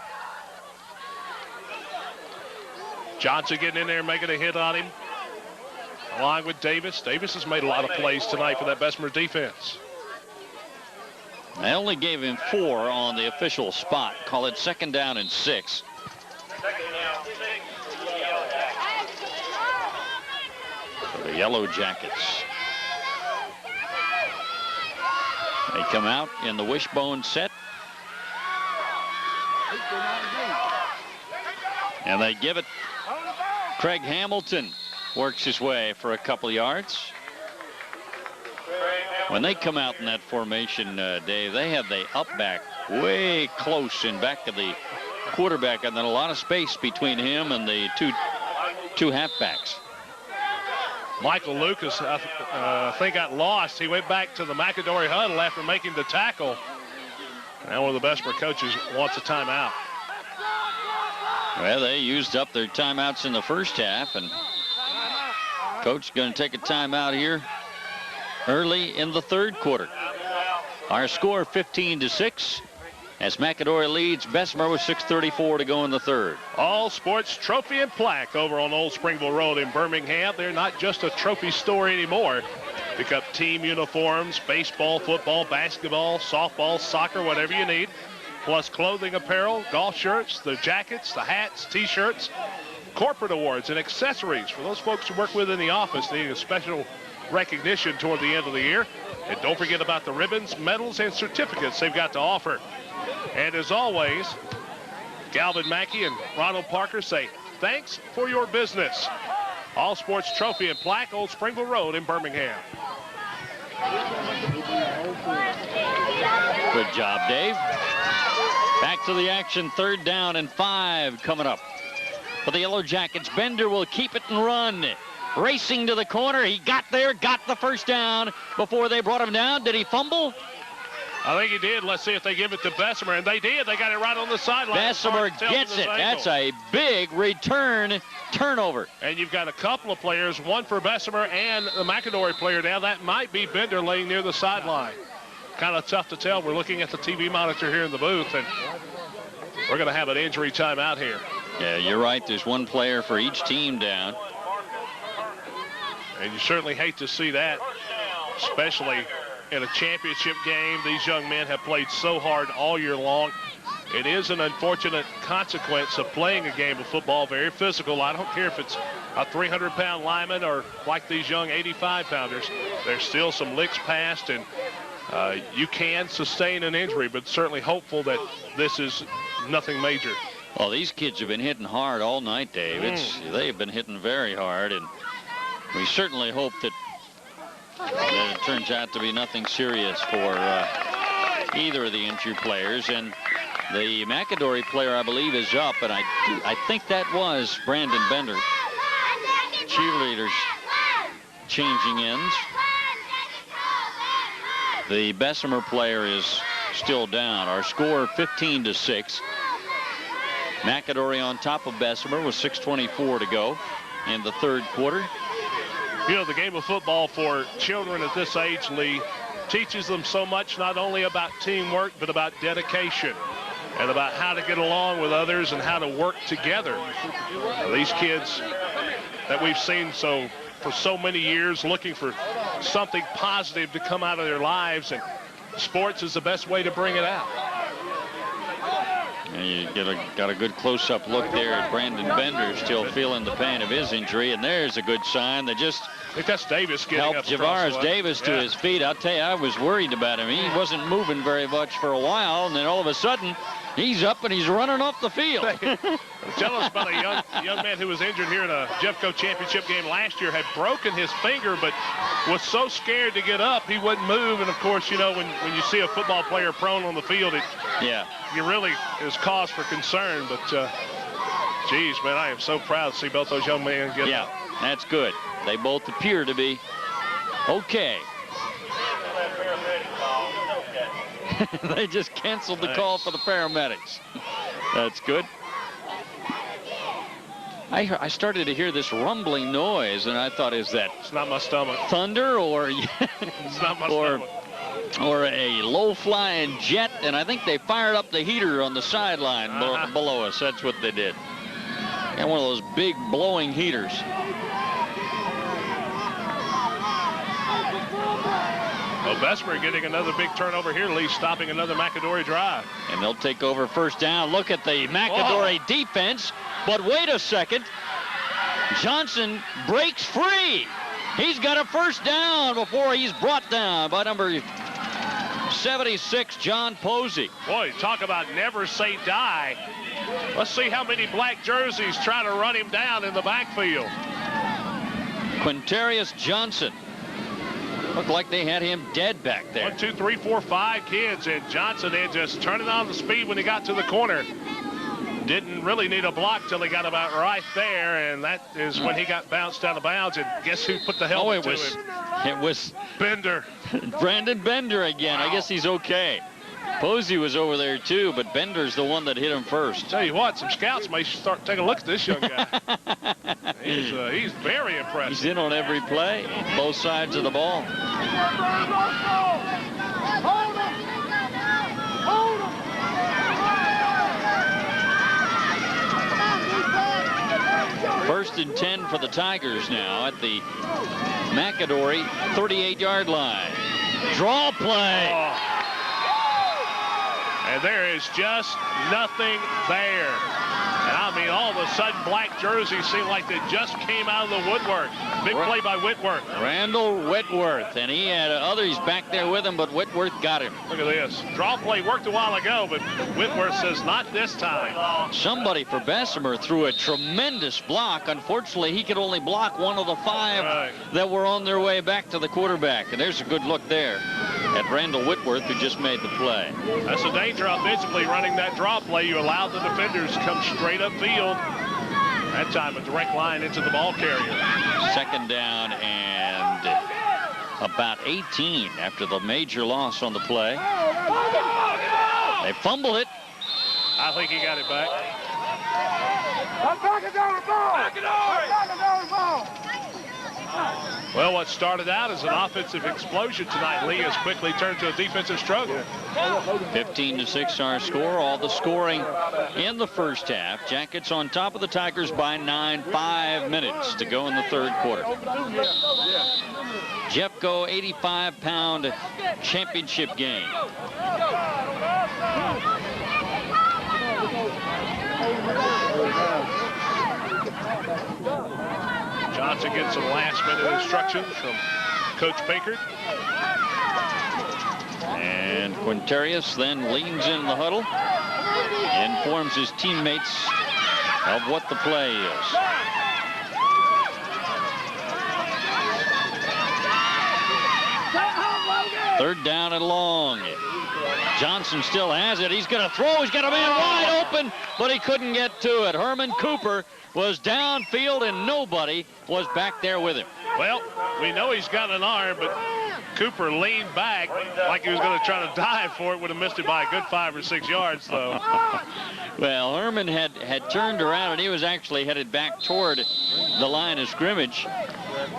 B: Johnson getting in there, making a hit on him, along with Davis. Davis has made a lot of plays tonight for that Bessemer defense.
A: They only gave him 4 on the official spot. Call it 2nd down and 6. For the Yellow Jackets. They come out in the wishbone set. And they give it. Craig Hamilton works his way for a couple yards. When they come out in that formation, Dave, they have the up back way close in back of the quarterback, and then a lot of space between him and the two halfbacks.
B: Michael Lucas, I think, got lost. He went back to the McAdory huddle after making the tackle. Now one of the Bessemer coaches wants a timeout.
A: Well, they used up their timeouts in the first half, and coach going to take a timeout here early in the 3rd quarter. Our score 15-6 as McAdory leads Bessemer with 6:34 to go in the 3rd.
B: All Sports Trophy and Plaque over on Old Springville Road in Birmingham. They're not just a trophy store anymore. Pick up team uniforms, baseball, football, basketball, softball, soccer, whatever you need. Plus clothing, apparel, golf shirts, the jackets, the hats, T-shirts, corporate awards, and accessories for those folks who work within the office needing a special recognition toward the end of the year. And don't forget about the ribbons, medals, and certificates they've got to offer. And as always, Galvin Mackey and Ronald Parker say, thanks for your business. All Sports Trophy and Plaque, Old Springville Road in Birmingham.
A: Good job, Dave. Back to the action, 3rd down and 5 coming up. For the Yellow Jackets, Bender will keep it and run. Racing to the corner, he got there, got the 1st down before they brought him down. Did he fumble?
B: I think he did. Let's see if they give it to Bessemer, and they did. They got it right on the sideline.
A: Bessemer gets it. That's a big return turnover.
B: And you've got a couple of players, one for Bessemer and the McAdory player now. That might be Bender laying near the sideline. Kind of tough to tell. We're looking at the TV monitor here in the booth, and we're going to have an injury timeout here.
A: Yeah, you're right. There's one player for each team down.
B: And you certainly hate to see that, especially in a championship game. These young men have played so hard all year long. It is an unfortunate consequence of playing a game of football, very physical. I don't care if it's a 300-pound lineman or like these young 85-pounders. There's still some licks passed, and you can sustain an injury, but certainly hopeful that this is nothing major.
A: Well, these kids have been hitting hard all night, Dave. They've been hitting very hard, and we certainly hope that it turns out to be nothing serious for either of the injured players. And the McAdory player, I believe, is up, and I think that was Brandon Bender. Cheerleaders changing ends. The Bessemer player is still down. Our score 15-6. McAdory on top of Bessemer with 6:24 to go in the 3rd quarter.
B: You know, the game of football for children at this age, Lee, teaches them so much, not only about teamwork, but about dedication and about how to get along with others and how to work together. These kids that we've seen for so many years looking for something positive to come out of their lives, and sports is the best way to bring it out.
A: And you got a good close-up look there at Brandon Bender, still feeling the pain of his injury, and there's a good sign that just
B: I think that's Davis getting
A: helped
B: up
A: Javaris Davis to his feet. I'll tell you, I was worried about him. He wasn't moving very much for a while, and then all of a sudden He's up and he's running off the field.
B: Tell us about a young man who was injured here in a Jeffco Championship game last year, had broken his finger, but was so scared to get up he wouldn't move. And of course, you know, when you see a football player prone on the field, it really is cause for concern. But geez, man, I am so proud to see both those young men get up.
A: That's good. They both appear to be okay. They just canceled the call for the paramedics. That's good. I started to hear this rumbling noise, and I thought, is that
B: it's not my stomach.
A: Thunder or
B: it's not my stomach.
A: Or a low-flying jet? And I think they fired up the heater on the sideline below us. That's what they did. And one of those big blowing heaters.
B: Well, Bessemer getting another big turnover here, Lee, stopping another McAdory drive.
A: And they'll take over first down. Look at the McAdory defense. But wait a second. Johnson breaks free. He's got a first down before he's brought down by number 76, John Posey.
B: Boy, talk about never say die. Let's see how many black jerseys try to run him down in the backfield.
A: Quintarius Johnson. Looked like they had him dead back there.
B: 1, 2, 3, 4, 5 kids, and Johnson had just turning on the speed when he got to the corner. Didn't really need a block till he got about right there, and that is when he got bounced out of bounds. And guess who put the helmet to him?
A: It was
B: Bender.
A: Brandon Bender again. Wow. I guess he's okay. Posey was over there too, but Bender's the one that hit him first.
B: Tell you what, some scouts may start taking a look at this young guy. He's very impressive.
A: He's in on every play, both sides of the ball. First and 10 for the Tigers now at the McAdory 38-yard line. Draw play.
B: Oh. And there is just nothing there. And I mean, all of a sudden, black jerseys seem like they just came out of the woodwork. Big play by Whitworth.
A: Randall Whitworth, and he had others back there with him, but Whitworth got him.
B: Look at this. Draw play worked a while ago, but Whitworth says not this time.
A: Somebody for Bessemer threw a tremendous block. Unfortunately, he could only block one of the 5 that were on their way back to the quarterback. And there's a good look there at Randall Whitworth, who just made the play.
B: That's the danger offensively running that draw play. You allow the defenders to come straight upfield. That time a direct line into the ball carrier.
A: Second down and about 18 after the major loss on the play. They fumbled it.
B: I think he got it back. Well, what started out as an offensive explosion tonight, Lee, has quickly turned to a defensive struggle.
A: 15-6 our score. All the scoring in the first half. Jackets on top of the Tigers by 9. 5 minutes to go in the third quarter. Jeffco 85-pound championship game.
B: Johnson gets some last-minute instructions from Coach Pinkert.
A: And Quintarius then leans in the huddle, informs his teammates of what the play is. Third down and long. Johnson still has it. He's going to throw. He's got a man wide open, but he couldn't get to it. Herman Cooper was downfield, and nobody was back there with him.
B: Well, we know he's got an arm, but Cooper leaned back like he was going to try to dive for it. Would have missed it by a good 5 or 6 yards, though.
A: Well, Herman had turned around, and he was actually headed back toward the line of scrimmage,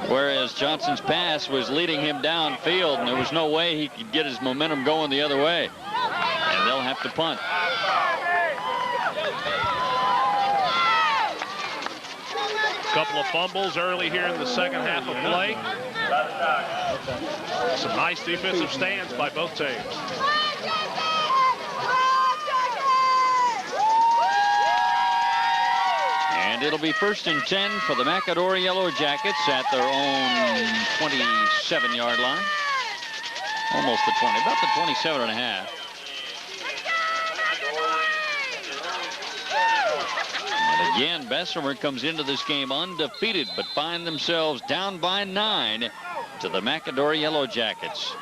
A: whereas Johnson's pass was leading him downfield, and there was no way he could get his momentum going the other way. And they'll have to punt.
B: Couple of fumbles early here in the second half of play. Some nice defensive stands by both teams.
A: And it'll be first and 10 for the McAdory Yellow Jackets at their own 27-yard line. Almost the 20, about the 27 and a half. And again, Bessemer comes into this game undefeated, but find themselves down by 9 to the McAdory Yellow Jackets.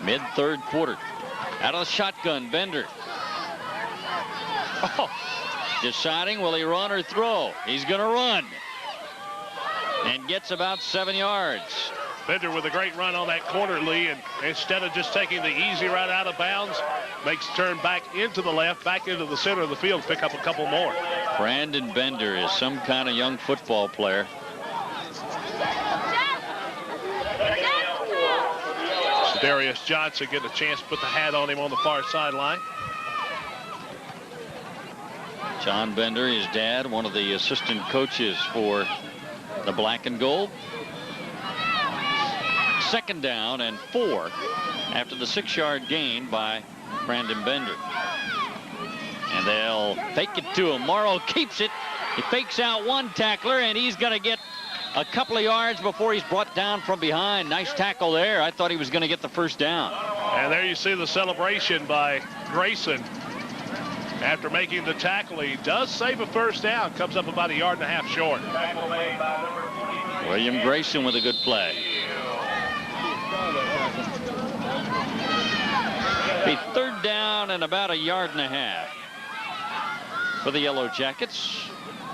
A: Mid-third quarter. Out of the shotgun, Bender. Oh, deciding, will he run or throw? He's going to run. And gets about 7 yards.
B: Bender with a great run on that corner, Lee, and instead of just taking the easy right out of bounds, makes a turn back into the left, back into the center of the field, pick up a couple more.
A: Brandon Bender is some kind of young football player.
B: Quintarius Johnson getting a chance to put the hat on him on the far sideline.
A: John Bender, his dad, one of the assistant coaches for the Black and Gold. 2nd down and 4 after the 6-yard gain by Brandon Bender. And they'll fake it to him. Morrow keeps it. He fakes out one tackler, and he's going to get a couple of yards before he's brought down from behind. Nice tackle there. I thought he was going to get the first down.
B: And there you see the celebration by Grayson. After making the tackle, he does save a first down. Comes up about 1.5 yards short.
A: William Grayson with a good play. Be 3rd down and about 1.5 yards for the Yellow Jackets.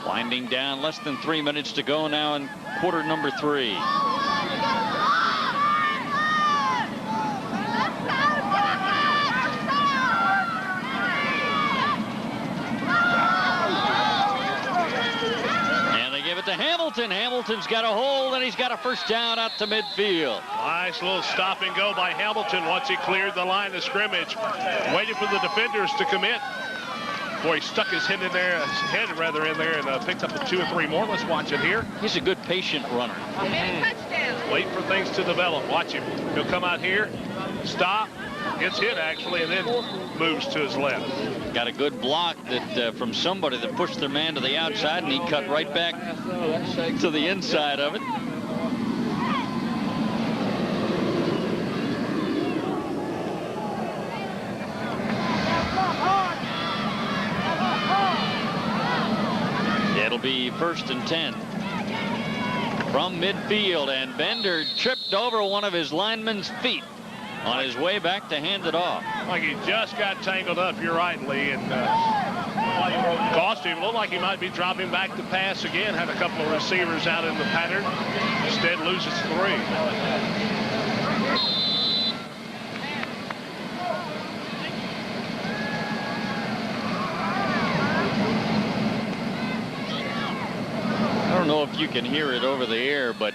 A: Winding down, less than 3 minutes to go now in quarter number 3. And they give it to Hamilton. Hamilton's got a hold, and he's got a first down out to midfield.
B: Nice little stop and go by Hamilton once he cleared the line of scrimmage. Waiting for the defenders to commit. Boy, he stuck his head in there, and picked up 2 or 3 more. Let's watch it here.
A: He's a good patient runner.
B: Wait for things to develop. Watch him. He'll come out here, stop, gets hit actually, and then moves to his left.
A: Got a good block that from somebody that pushed their man to the outside, and he cut right back to the inside of it. It'll be 1st and 10 from midfield, and Bender tripped over one of his linemen's feet on his way back to hand it off.
B: Like he just got tangled up, you're right, Lee, and cost him. Looked like he might be dropping back to pass again. Had a couple of receivers out in the pattern. Instead loses 3.
A: I don't know if you can hear it over the air, but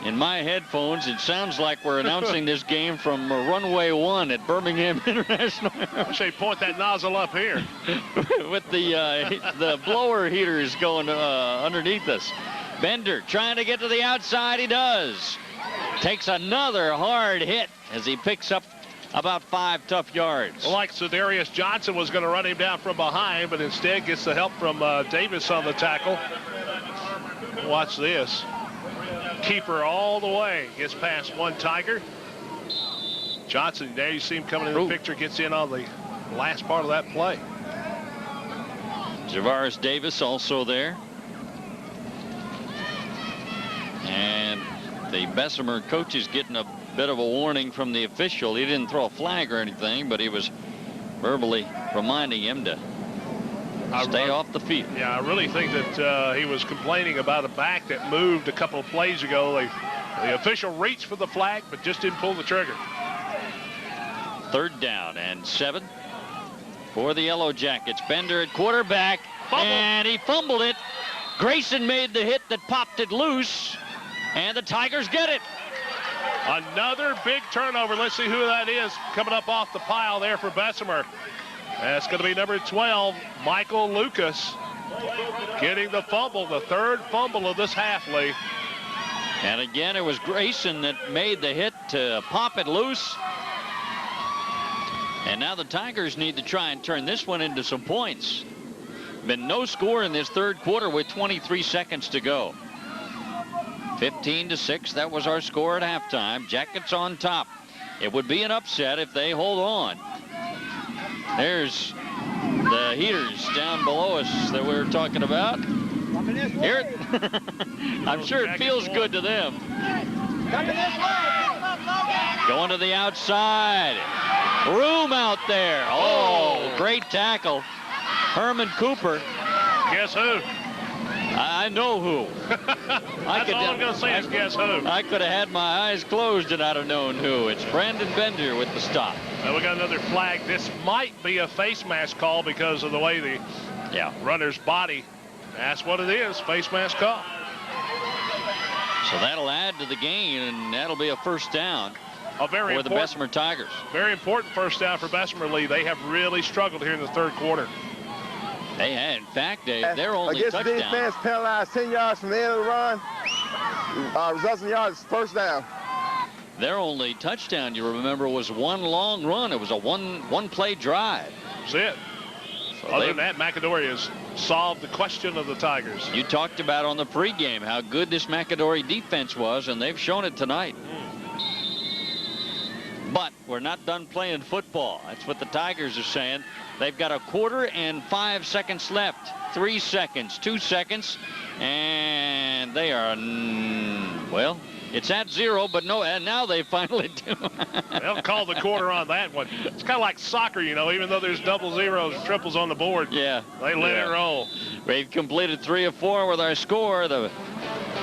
A: in my headphones, it sounds like we're announcing this game from runway 1 at Birmingham International.
B: I say point that nozzle up here.
A: With the blower heaters going underneath us. Bender trying to get to the outside. He does. Takes another hard hit as he picks up about 5 tough yards.
B: Well, like Quintarius Johnson was going to run him down from behind, but instead gets the help from Davis on the tackle. Watch this. Keeper all the way. Gets past one Tiger. Johnson, there you see him coming in the picture, gets in on the last part of that play.
A: Javaris Davis also there. And the Bessemer coach is getting a bit of a warning from the official. He didn't throw a flag or anything, but he was verbally reminding him to stay off the field.
B: Yeah, I really think that he was complaining about a back that moved a couple of plays ago. The official reached for the flag, but just didn't pull the trigger.
A: 3rd down and 7 for the Yellow Jackets. Bender at quarterback, and he fumbled it. Grayson made the hit that popped it loose, and the Tigers get it.
B: Another big turnover. Let's see who that is coming up off the pile there for Bessemer. That's going to be number 12, Michael Lucas, getting the fumble, the 3rd fumble of this half, Lee.
A: And again, it was Grayson that made the hit to pop it loose. And now the Tigers need to try and turn this one into some points. Been no score in this 3rd quarter with 23 seconds to go. 15-6, that was our score at halftime. Jackets on top. It would be an upset if they hold on. There's The heaters down below us that we were talking about. Hear it? I'm sure it feels good to them. Going to the outside. Room out there. Oh, great tackle. Herman Cooper.
B: Guess who?
A: I know who.
B: That's all I'm going to say is guess who.
A: I could have had my eyes closed and I'd have known who. It's Brandon Bender with the stop.
B: Now we got another flag. This might be a face mask call because of the way the runner's body. That's what it is, face mask call.
A: So that'll add to the gain, and that'll be a first down for the Bessemer Tigers.
B: Very important first down for Bessemer Lee. They have really struggled here in the third quarter.
A: They had, in fact, their only
C: against
A: touchdown.
C: Against the defense, penalized 10 yards from the end of the run. Results in yards, first down.
A: Their only touchdown, you remember, was one long run. It was a one-play drive.
B: That's it. So other than that, McAdory has solved the question of the Tigers.
A: You talked about on the pregame how good this McAdory defense was, and they've shown it tonight. But we're not done playing football. That's what the Tigers are saying. They've got a quarter and 5 seconds left. 3 seconds, 2 seconds, and they are, well, it's at 0, but no, and now they finally do.
B: They'll call the quarter on that one. It's kind of like soccer, you know, even though there's double zeros and triples on the board.
A: Yeah.
B: They let it roll.
A: We've completed 3 of 4 with our score. The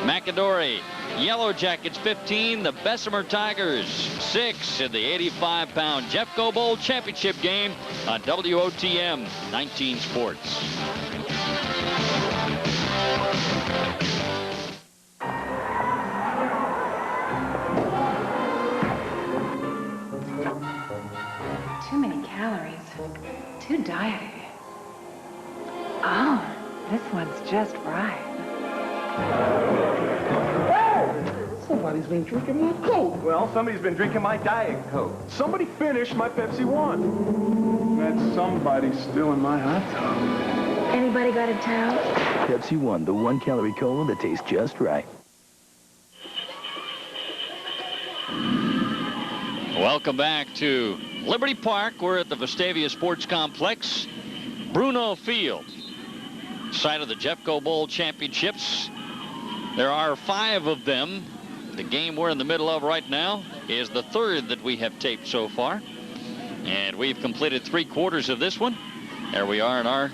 A: McAdory Yellow Jackets 15, the Bessemer Tigers 6 in the 85-pound Jeffco Bowl Championship game on WOTM 19 Sports.
I: Too many calories. Too diety. Oh, this one's just right.
J: Somebody's been drinking my Coke. Well, somebody's been drinking my Diet Coke. Somebody finished my Pepsi One. That somebody's still in my hot tub.
I: Anybody got a towel?
K: Pepsi One, the 1-calorie cola that tastes just right.
A: Welcome back to Liberty Park. We're at the Vestavia Sports Complex. Bruno Field, site of the Jeffco Bowl Championships. There are 5 of them. The game we're in the middle of right now is the 3rd that we have taped so far. And we've completed 3 quarters of this one. There we are in our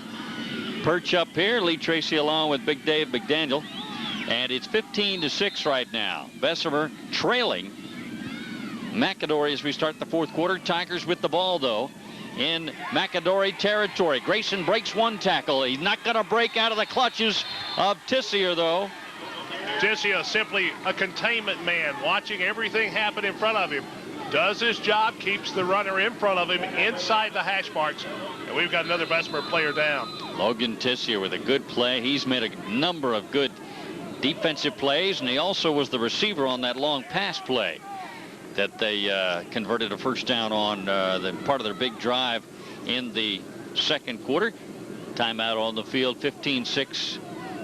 A: perch up here. Lee Tracy along with Big Dave McDaniel. And it's 15-6 right now. Bessemer trailing McAdory as we start the 4th quarter. Tigers with the ball, though, in McAdory territory. Grayson breaks 1 tackle. He's not going to break out of the clutches of Tissier, though.
B: Tissier simply a containment man, watching everything happen in front of him. Does his job, keeps the runner in front of him inside the hash marks. And we've got another Bessemer player down.
A: Logan Tissier with a good play. He's made a number of good defensive plays, and he also was the receiver on that long pass play that they converted a first down on the part of their big drive in the 2nd quarter. Timeout on the field, 15-6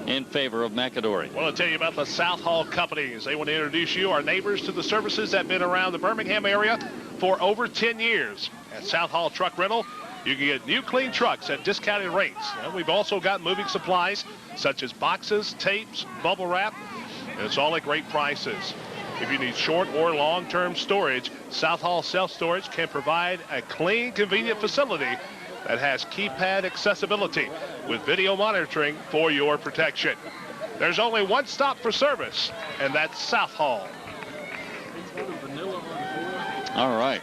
A: in favor of McAdory.
B: I want to tell you about the South Hall Companies. They want to introduce you, our neighbors, to the services that have been around the Birmingham area for over 10 years. At South Hall Truck Rental, you can get new clean trucks at discounted rates. And we've also got moving supplies such as boxes, tapes, bubble wrap, and it's all at great prices. If you need short or long-term storage, South Hall Self-Storage can provide a clean, convenient facility that has keypad accessibility with video monitoring for your protection. There's only one stop for service, and that's South Hall.
A: All right.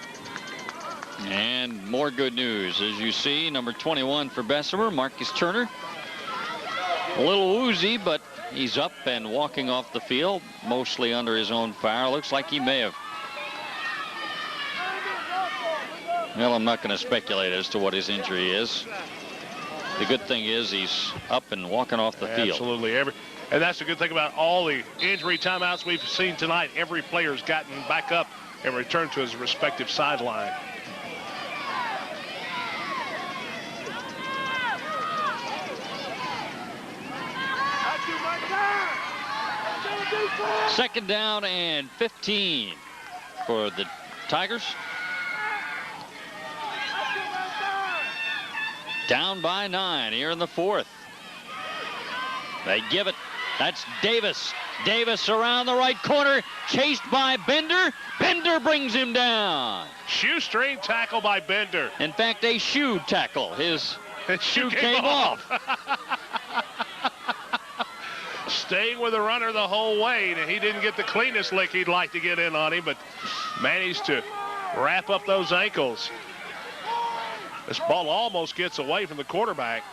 A: And more good news. As you see, number 21 for Bessemer, Marcus Turner. A little woozy, but he's up and walking off the field, mostly under his own fire. Looks like he may have. Well, I'm not going to speculate as to what his injury is. The good thing is he's up and walking off the field.
B: Absolutely. And that's the good thing about all the injury timeouts we've seen tonight. Every player's gotten back up and returned to his respective sideline.
A: Second down and 15 for the Tigers. Down by 9 here in the 4th. They give it. That's Davis. Davis around the right corner, chased by Bender. Bender brings him down.
B: Shoestring tackle by Bender.
A: In fact, a shoe tackle. His shoe came off.
B: Staying with the runner the whole way, and he didn't get the cleanest lick he'd like to get in on him, but managed to wrap up those ankles. This ball almost gets away from the quarterback.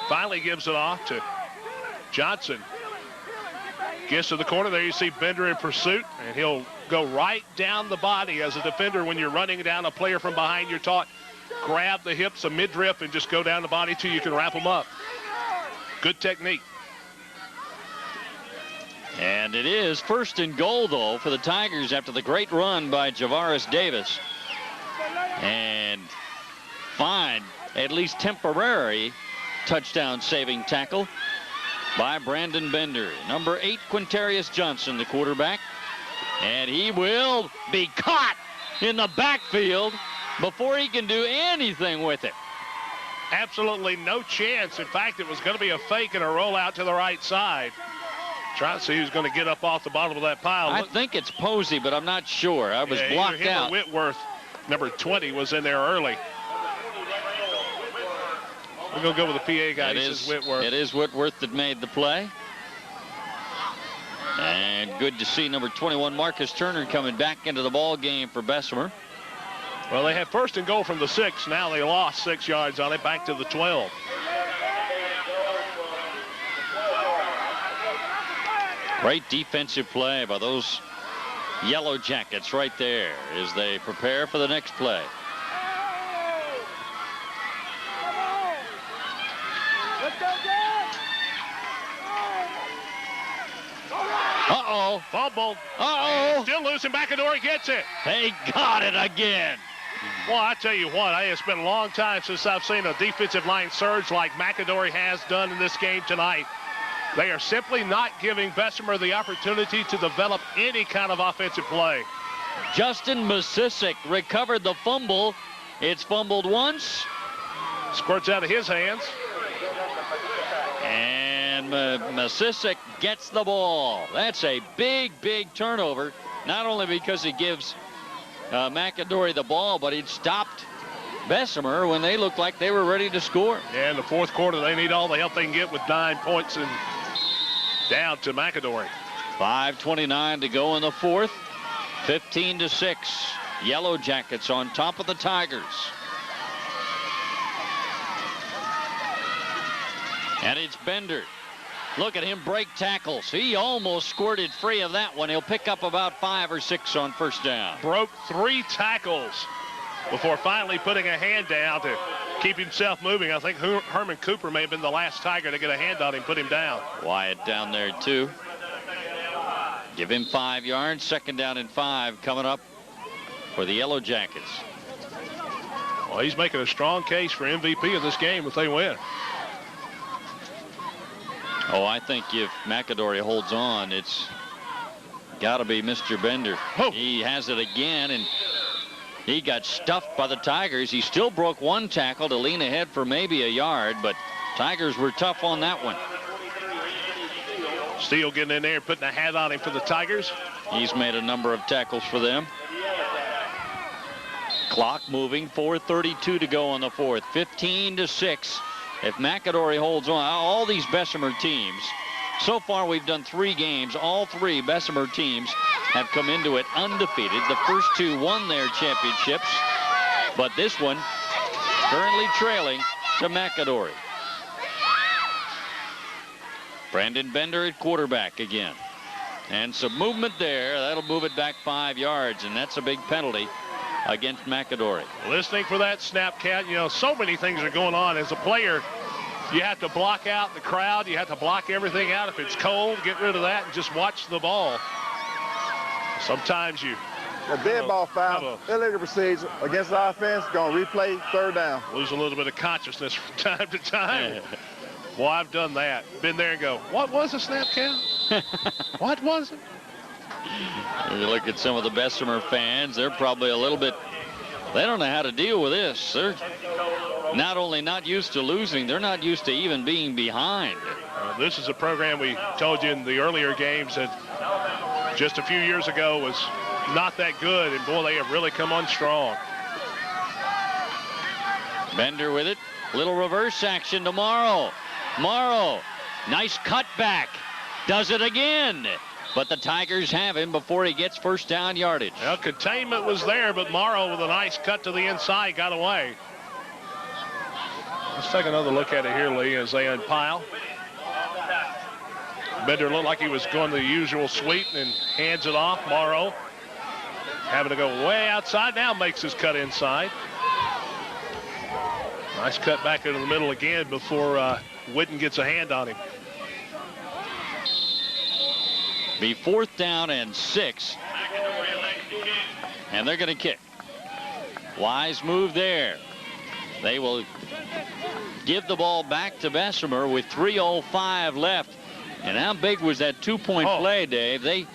B: Finally gives it off to Johnson. Gets to the corner. There you see Bender in pursuit, and he'll go right down the body. As a defender, when you're running down a player from behind, you're taught grab the hips, a mid-drift, and just go down the body till you can wrap them up. Good technique.
A: And it is 1st and goal, though, for the Tigers after the great run by Javaris Davis. And fine, at least temporary, touchdown-saving tackle by Brandon Bender. Number 8, Quintarius Johnson, the quarterback. And he will be caught in the backfield before he can do anything with it.
B: Absolutely no chance. In fact, it was going to be a fake and a rollout to the right side. Trying to see who's going to get up off the bottom of that pile.
A: I think it's Posey, but I'm not sure. I was blocked
B: him
A: out.
B: Or Whitworth, number 20, was in there early. We're going to go with the PA guy. He says Whitworth.
A: It is Whitworth that made the play. And good to see number 21, Marcus Turner, coming back into the ball game for Bessemer.
B: Well, they had 1st and goal from the 6. Now they lost 6 yards on it, back to the 12.
A: Great defensive play by those Yellow Jackets right there as they prepare for the next play. Uh-oh.
B: Fumbled.
A: Uh-oh.
B: Still losing. McAdory gets it.
A: They got it again.
B: Well, I tell you what, it's been a long time since I've seen a defensive line surge like McAdory has done in this game tonight. They are simply not giving Bessemer the opportunity to develop any kind of offensive play.
A: Justin Masisic recovered the fumble. It's fumbled once.
B: Squirts out of his hands.
A: And Masisic gets the ball. That's a big, big turnover. Not only because he gives McAdory the ball, but it stopped Bessemer when they looked like they were ready to score.
B: Yeah, in the 4th quarter, they need all the help they can get with 9 points and down to McAdory.
A: 5:29 to go in the 4th. 15-6. Yellow Jackets on top of the Tigers. And it's Bender. Look at him break tackles. He almost squirted free of that one. He'll pick up about 5 or 6 on 1st down.
B: Broke 3 tackles before finally putting a hand down to keep himself moving. I think Herman Cooper may have been the last Tiger to get a hand on him, put him down.
A: Wyatt down there too. Give him 5 yards. 2nd down and 5 coming up for the Yellow Jackets.
B: Well, he's making a strong case for MVP of this game if they win.
A: Oh, I think if McAdory holds on, it's got to be Mr. Bender.
B: Oh.
A: He has it again, and he got stuffed by the Tigers. He still broke 1 tackle to lean ahead for maybe a yard, but Tigers were tough on that one.
B: Steele getting in there and putting a hat on him for the Tigers.
A: He's made a number of tackles for them. Clock moving, 4:32 to go on the 4th. 15-6. If McAdory holds on, all these Bessemer teams, so far we've done 3 games. All 3 Bessemer teams have come into it undefeated. The first 2 won their championships, but this one currently trailing to McAdory. Brandon Bender at quarterback again. And some movement there. That'll move it back 5 yards, and that's a big penalty against McAdory.
B: Listening for that snap count, so many things are going on. As a player, you have to block out the crowd. You have to block everything out. If it's cold, get rid of that and just watch the ball. Sometimes you...
C: A dead ball foul, illegal procedure against the offense, going to replay 3rd down.
B: Lose a little bit of consciousness from time to time. Well, I've done that. Been there and go, what was the snap count? What was it?
A: You look at some of the Bessemer fans, they're probably a little bit, they don't know how to deal with this. not only not used to losing, they're not used to even being behind.
B: This is a program we told you in the earlier games that just a few years ago was not that good, and boy, they have really come on strong.
A: Bender with it. Little reverse action to Morrow. Morrow, nice cutback. Does it again. But the Tigers have him before he gets first down yardage.
B: Well, containment was there, but Morrow with a nice cut to the inside got away. Let's take another look at it here, Lee, as they unpile. Bender looked like he was going the usual sweep and hands it off. Morrow having to go way outside, now makes his cut inside. Nice cut back into the middle again before Witten gets a hand on him.
A: Be 4th down and 6. And they're going to kick. Wise move there. They will give the ball back to Bessemer with 3:05 left. And how big was that 2-point play, Dave? They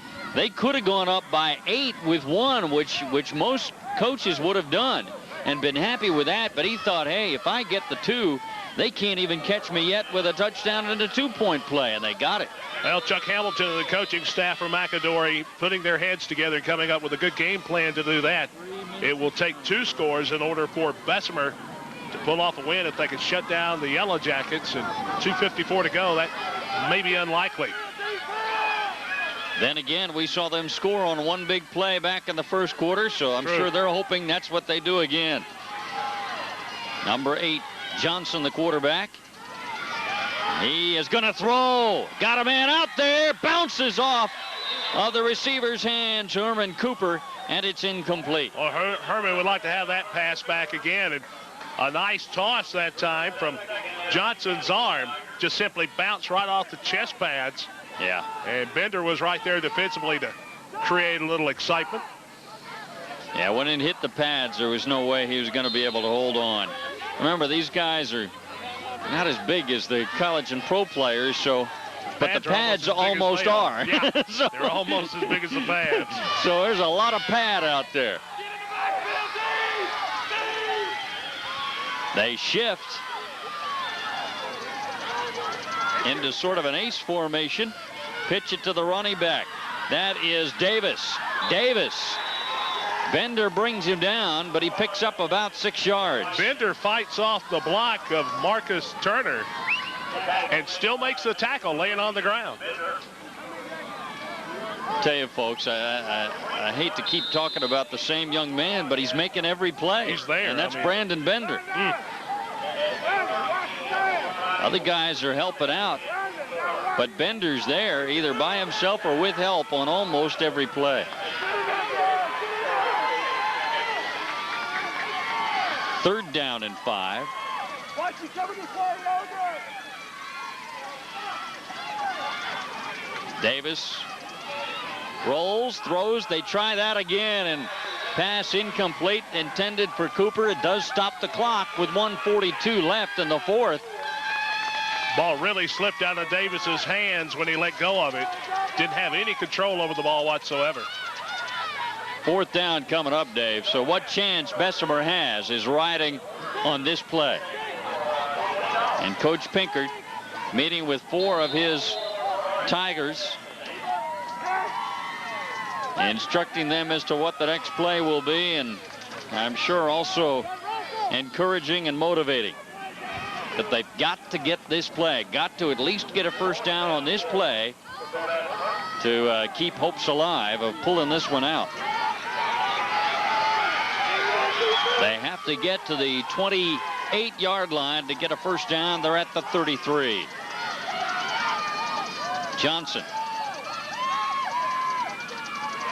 A: could have gone up by 8 with 1, which most coaches would have done and been happy with that. But he thought, hey, if I get the 2, they can't even catch me yet with a touchdown and a 2-point play, and they got it.
B: Well, Chuck Hamilton and the coaching staff for McAdory putting their heads together and coming up with a good game plan to do that. It will take 2 scores in order for Bessemer to pull off a win. If they can shut down the Yellow Jackets and 2:54 to go, that may be unlikely.
A: Then again, we saw them score on one big play back in the first quarter, so I'm sure they're hoping that's what they do again. Number 8, Johnson, the quarterback. He is going to throw. Got a man out there. Bounces off of the receiver's hands, Herman Cooper, and it's incomplete.
B: Well, Herman would like to have that pass back again. And a nice toss that time from Johnson's arm. Just simply bounced right off the chest pads.
A: Yeah.
B: And Bender was right there defensively to create a little excitement.
A: Yeah, when it hit the pads, there was no way he was going to be able to hold on. Remember, these guys are not as big as the college and pro players, so, but the pads almost are.
B: Yeah,
A: so,
B: they're almost as big as the pads.
A: So there's a lot of pad out there. They shift into sort of an ace formation. Pitch it to the running back. That is Davis. Bender brings him down, but he picks up about 6 yards.
B: Bender fights off the block of Marcus Turner and still makes the tackle, laying on the ground.
A: Tell you, folks, I hate to keep talking about the same young man, but he's making every play.
B: He's there.
A: And that's Brandon Bender. Other guys are helping out, but Bender's there either by himself or with help on almost every play. 3rd down and 5. Davis rolls, throws. They try that again, and pass incomplete, intended for Cooper. It does stop the clock with 1:42 left in the 4th.
B: Ball really slipped out of Davis's hands when he let go of it. Didn't have any control over the ball whatsoever.
A: 4th down coming up, Dave. So what chance Bessemer has is riding on this play. And Coach Pinkert meeting with 4 of his Tigers, instructing them as to what the next play will be, and I'm sure also encouraging and motivating that they've got to get this play, got to at least get a first down on this play to keep hopes alive of pulling this one out. They have to get to the 28-yard line to get a first down. They're at the 33. Johnson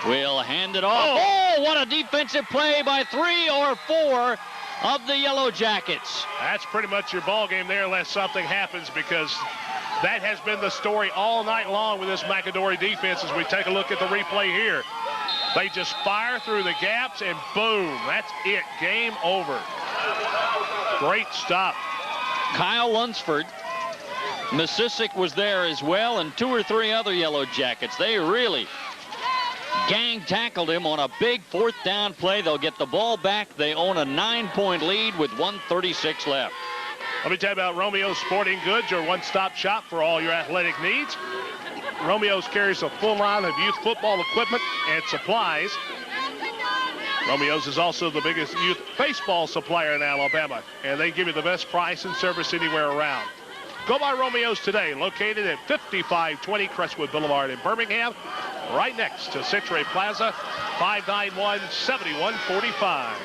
A: will hand it off. Oh, what a defensive play by 3 or 4 of the Yellow Jackets.
B: That's pretty much your ball game there unless something happens, because that has been the story all night long with this McAdory defense. As we take a look at the replay here, they just fire through the gaps and boom, that's it, game over. Great stop.
A: Kyle Lunsford, Mississippi was there as well, and 2 or 3 other Yellow Jackets. They really gang tackled him on a big 4th down play. They'll get the ball back. They own a 9-point lead with 1:36 left.
B: Let me tell you about Romeo's Sporting Goods, your one-stop shop for all your athletic needs. Romeo's carries a full line of youth football equipment and supplies. Romeo's is also the biggest youth baseball supplier in Alabama, and they give you the best price and service anywhere around. Go by Romeo's today, located at 5520 Crestwood Boulevard in Birmingham, right next to Century Plaza, 591-7145.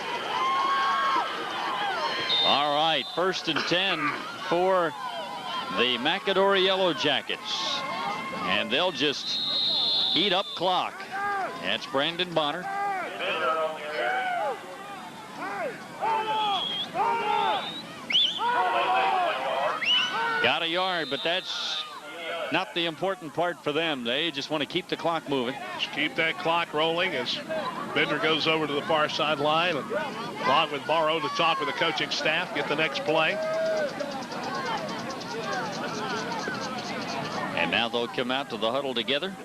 A: All right, 1st and 10 for the McAdory Yellow Jackets. And they'll just eat up clock. That's Brandon Bonner. Got a yard, but that's not the important part for them. They just want to keep the clock moving.
B: Just keep that clock rolling as Bender goes over to the far sideline, along with Morrow to talk with the coaching staff, get the next play.
A: And now they'll come out to the huddle together.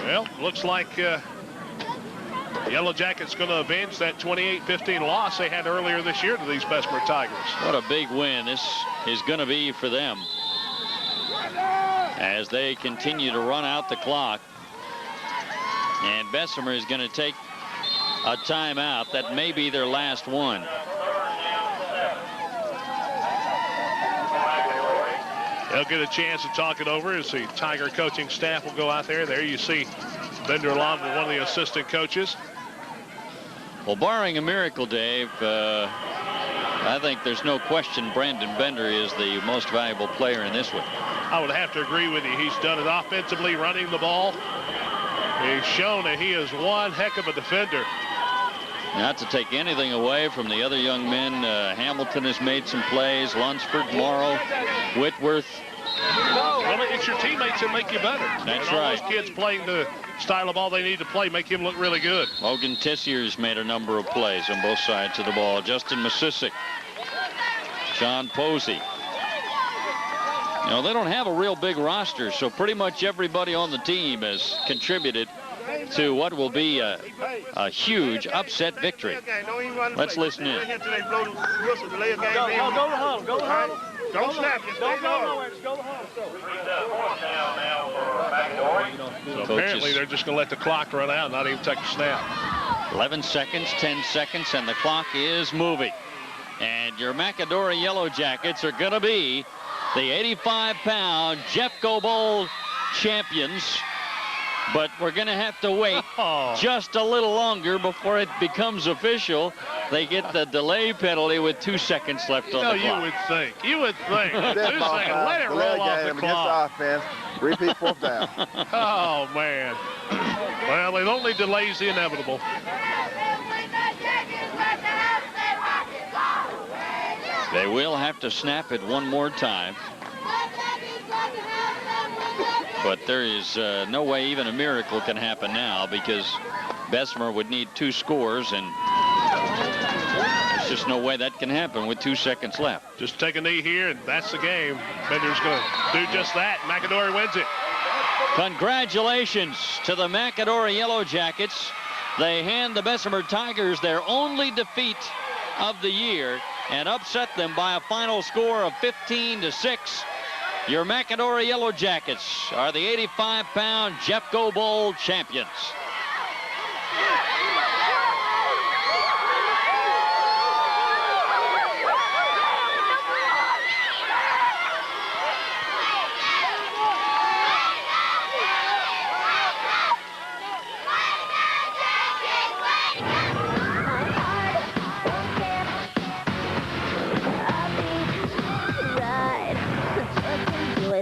B: Well, looks like Yellow Jackets going to avenge that 28-15 loss they had earlier this year to these Bessemer Tigers.
A: What a big win this is going to be for them as they continue to run out the clock. And Bessemer is going to take a timeout. That may be their last one.
B: They'll get a chance to talk it over as the Tiger coaching staff will go out there. There you see Bender along with one of the assistant coaches.
A: Well, barring a miracle, Dave, I think there's no question Brandon Bender is the most valuable player in this one.
B: I would have to agree with you. He's done it offensively, running the ball. He's shown that he is one heck of a defender.
A: Not to take anything away from the other young men. Hamilton has made some plays. Lunsford, Morrow, Whitworth.
B: Well, it's your teammates that make you better.
A: That's
B: and all
A: right.
B: Those kids playing the style of ball they need to play make him look really good.
A: Logan Tissier's made a number of plays on both sides of the ball. Justin Masisic, Sean Posey. You know, they don't have a real big roster, so pretty much everybody on the team has contributed to what will be a huge upset victory. Let's listen in.
E: Go to the huddle. Go to the huddle. Don't snap. Don't go nowhere. Just go to the huddle.
B: So apparently they're just going to let the clock run out, not even take a snap.
A: 11 seconds, 10 seconds, and the clock is moving. And your McAdory Yellow Jackets are going to be the 85-pound Jeffco Bowl champions. But we're going to have to wait just a little longer before it becomes official. They get the delay penalty with 2 seconds left on the clock.
B: You would think. 2 seconds. Let it roll off the clock.
C: Offense. Repeat 4th down.
B: Oh, man. Well, they only delays the inevitable.
A: They will have to snap it one more time. But there is no way even a miracle can happen now because Bessemer would need 2 scores, and there's just no way that can happen with 2 seconds left.
B: Just take a knee here, and that's the game. Bender's going to do just that. McAdory wins it.
A: Congratulations to the McAdory Yellow Jackets. They hand the Bessemer Tigers their only defeat of the year and upset them by a final score of 15-6. Your McAdory Yellow Jackets are the 85-pound Jeffco Bowl champions.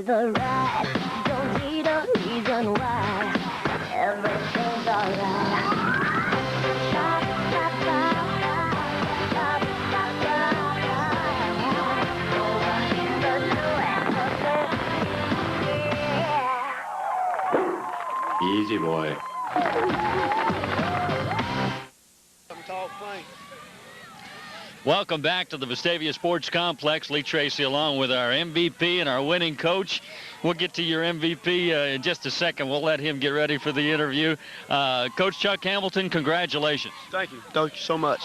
G: The ride, don't need a reason why. Everything's alright.
H: Easy boy.
A: Welcome back to the Vestavia Sports Complex. Lee Tracy along with our MVP and our winning coach. We'll get to your MVP in just a second. We'll let him get ready for the interview. Coach Chuck Hamilton, congratulations.
L: Thank you. Thank you so much.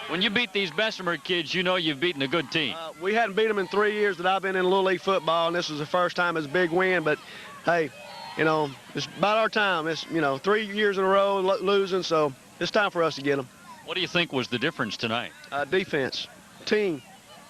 A: When you beat these Bessemer kids, you know you've beaten a good team.
L: We hadn't beat them in 3 years that I've been in Little League football, and this was the first time it's a big win. But, hey, you know, it's about our time. It's, 3 years in a row losing, so it's time for us to get them.
A: What do you think was the difference tonight?
L: Defense, team,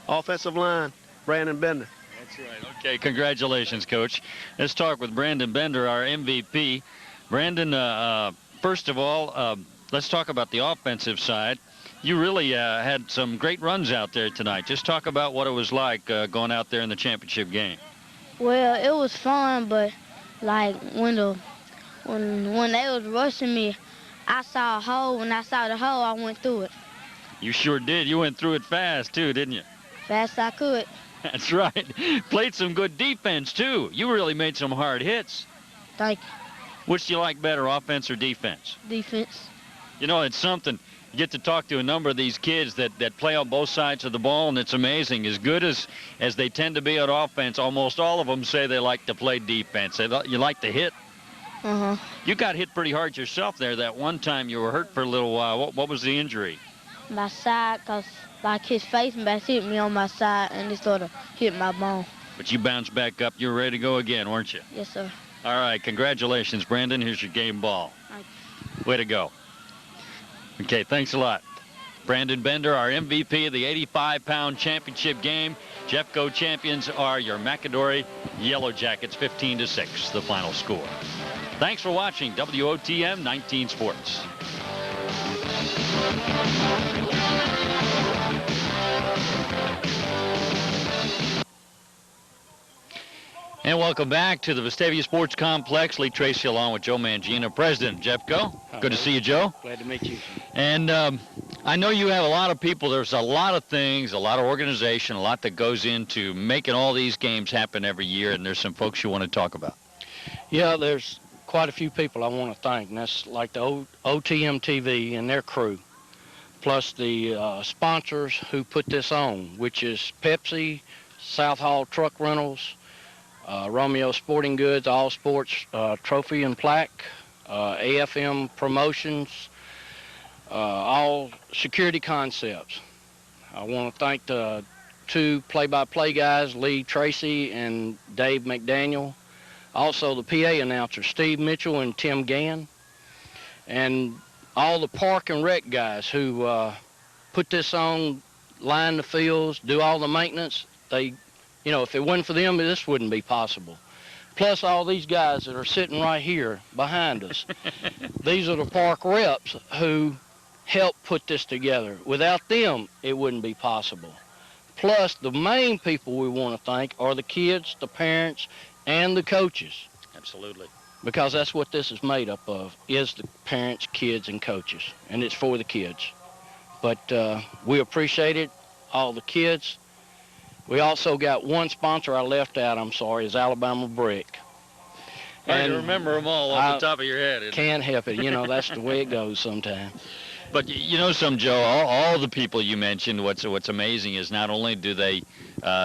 L: offensive line, Brandon Bender.
A: That's right. Okay, congratulations, Coach. Let's talk with Brandon Bender, our MVP. Brandon, first of all, let's talk about the offensive side. You really had some great runs out there tonight. Just talk about what it was like going out there in the championship game.
M: Well, it was fun, but like when they was rushing me, I saw a hole. When I saw the hole, I went through it.
A: You sure did. You went through it fast, too, didn't you?
M: Fast as I could.
A: That's right. Played some good defense, too. You really made some hard hits.
M: Thank you.
A: Which do you like better, offense or defense?
M: Defense.
A: You know, it's something. You get to talk to a number of these kids that play on both sides of the ball, and it's amazing. As good as they tend to be on offense, almost all of them say they like to play defense. You like to hit.
M: Uh-huh.
A: You got hit pretty hard yourself there that one time. You were hurt for a little while. What was the injury?
M: My side, because like his face mask hit me on my side, and it sort of hit my bone.
A: But you bounced back up. You were ready to go again, weren't you?
M: Yes, sir.
A: All right, congratulations, Brandon. Here's your game ball. Way to go. Okay, thanks a lot. Brandon Bender, our MVP of the 85-pound championship game. Jeffco champions are your McAdory Yellow Jackets, 15-6, the final score. Thanks for watching WOTM 19 Sports. And welcome back to the Vestavia Sports Complex. Lee Tracy along with Joe Mangina, president of Jeffco. Good to see you, Joe.
N: Glad to meet you.
A: And I know you have a lot of people. There's a lot of things, a lot of organization, a lot that goes into making all these games happen every year, and there's some folks you want to talk about.
N: Yeah, there's quite a few people I want to thank, and that's like the OTM TV and their crew, plus the sponsors who put this on, which is Pepsi, South Hall Truck Rentals, Romeo Sporting Goods, All Sports Trophy and Plaque, AFM Promotions, All Security Concepts. I want to thank the two play-by-play guys, Lee Tracy and Dave McDaniel. Also the PA announcers, Steve Mitchell and Tim Gann. And all the park and rec guys who put this on, line the fields, do all the maintenance. They, you know, if it wasn't for them, this wouldn't be possible. Plus all these guys that are sitting right here behind us. These are the park reps who helped put this together. Without them, it wouldn't be possible. Plus, the main people we want to thank are the kids, the parents, and the coaches.
A: Absolutely.
N: Because that's what this is made up of, is the parents, kids, and coaches. And it's for the kids. But we appreciate it, all the kids. We also got one sponsor I left out, I'm sorry, is Alabama Brick.
A: And you remember them all off the top of your head.
N: Can't help it. You know, that's the way it goes sometimes.
A: But you know some, Joe, all the people you mentioned, what's amazing is not only do they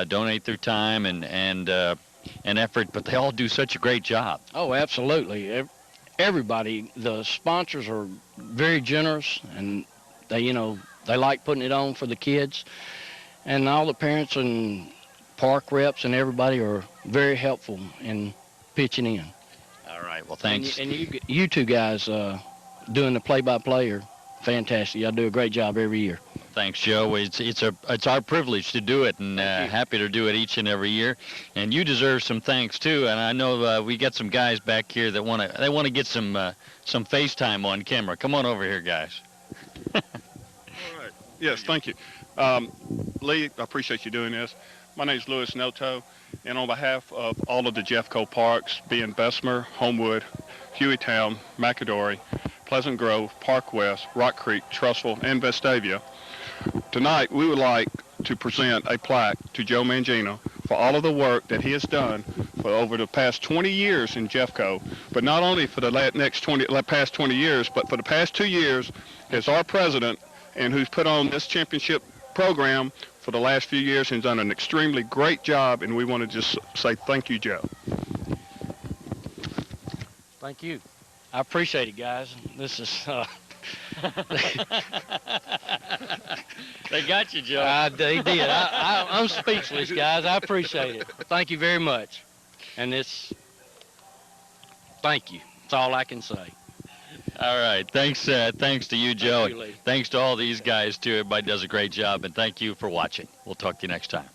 A: donate their time and effort, but they all do such a great job.
N: Oh, absolutely. Everybody, the sponsors are very generous, and they, you know, they like putting it on for the kids. And all the parents and park reps and everybody are very helpful in pitching in.
A: All right, well, thanks.
N: And you two guys doing the play-by-play are fantastic. Y'all do a great job every year.
A: Thanks, Joe. It's our privilege to do it, and happy to do it each and every year. And you deserve some thanks too. And I know we got some guys back here that want to get some FaceTime on camera. Come on over here, guys.
O: All right. Yes, thank you. Lee, I appreciate you doing this. My name's Louis Noto, and on behalf of all of the Jeffco parks, being Bessemer, Homewood, Hueytown, McAdory, Pleasant Grove, Park West, Rock Creek, Trussville, and Vestavia, tonight we would like to present a plaque to Joe Mangina for all of the work that he has done for over the past 20 years in Jeffco, but not only for the past 20 years, but for the past 2 years as our president, and who's put on this championship program for the last few years and done an extremely great job, and we want to just say thank you, Joe.
N: Thank you. I appreciate it, guys. This is...
A: They got you, Joe.
N: They did. I'm speechless, guys. I appreciate it. Thank you very much. And thank you. That's all I can say.
A: All right. Thanks to you, Joe.
N: Thank you, Lee.
A: Thanks to all these guys, too. Everybody does a great job, and thank you for watching. We'll talk to you next time.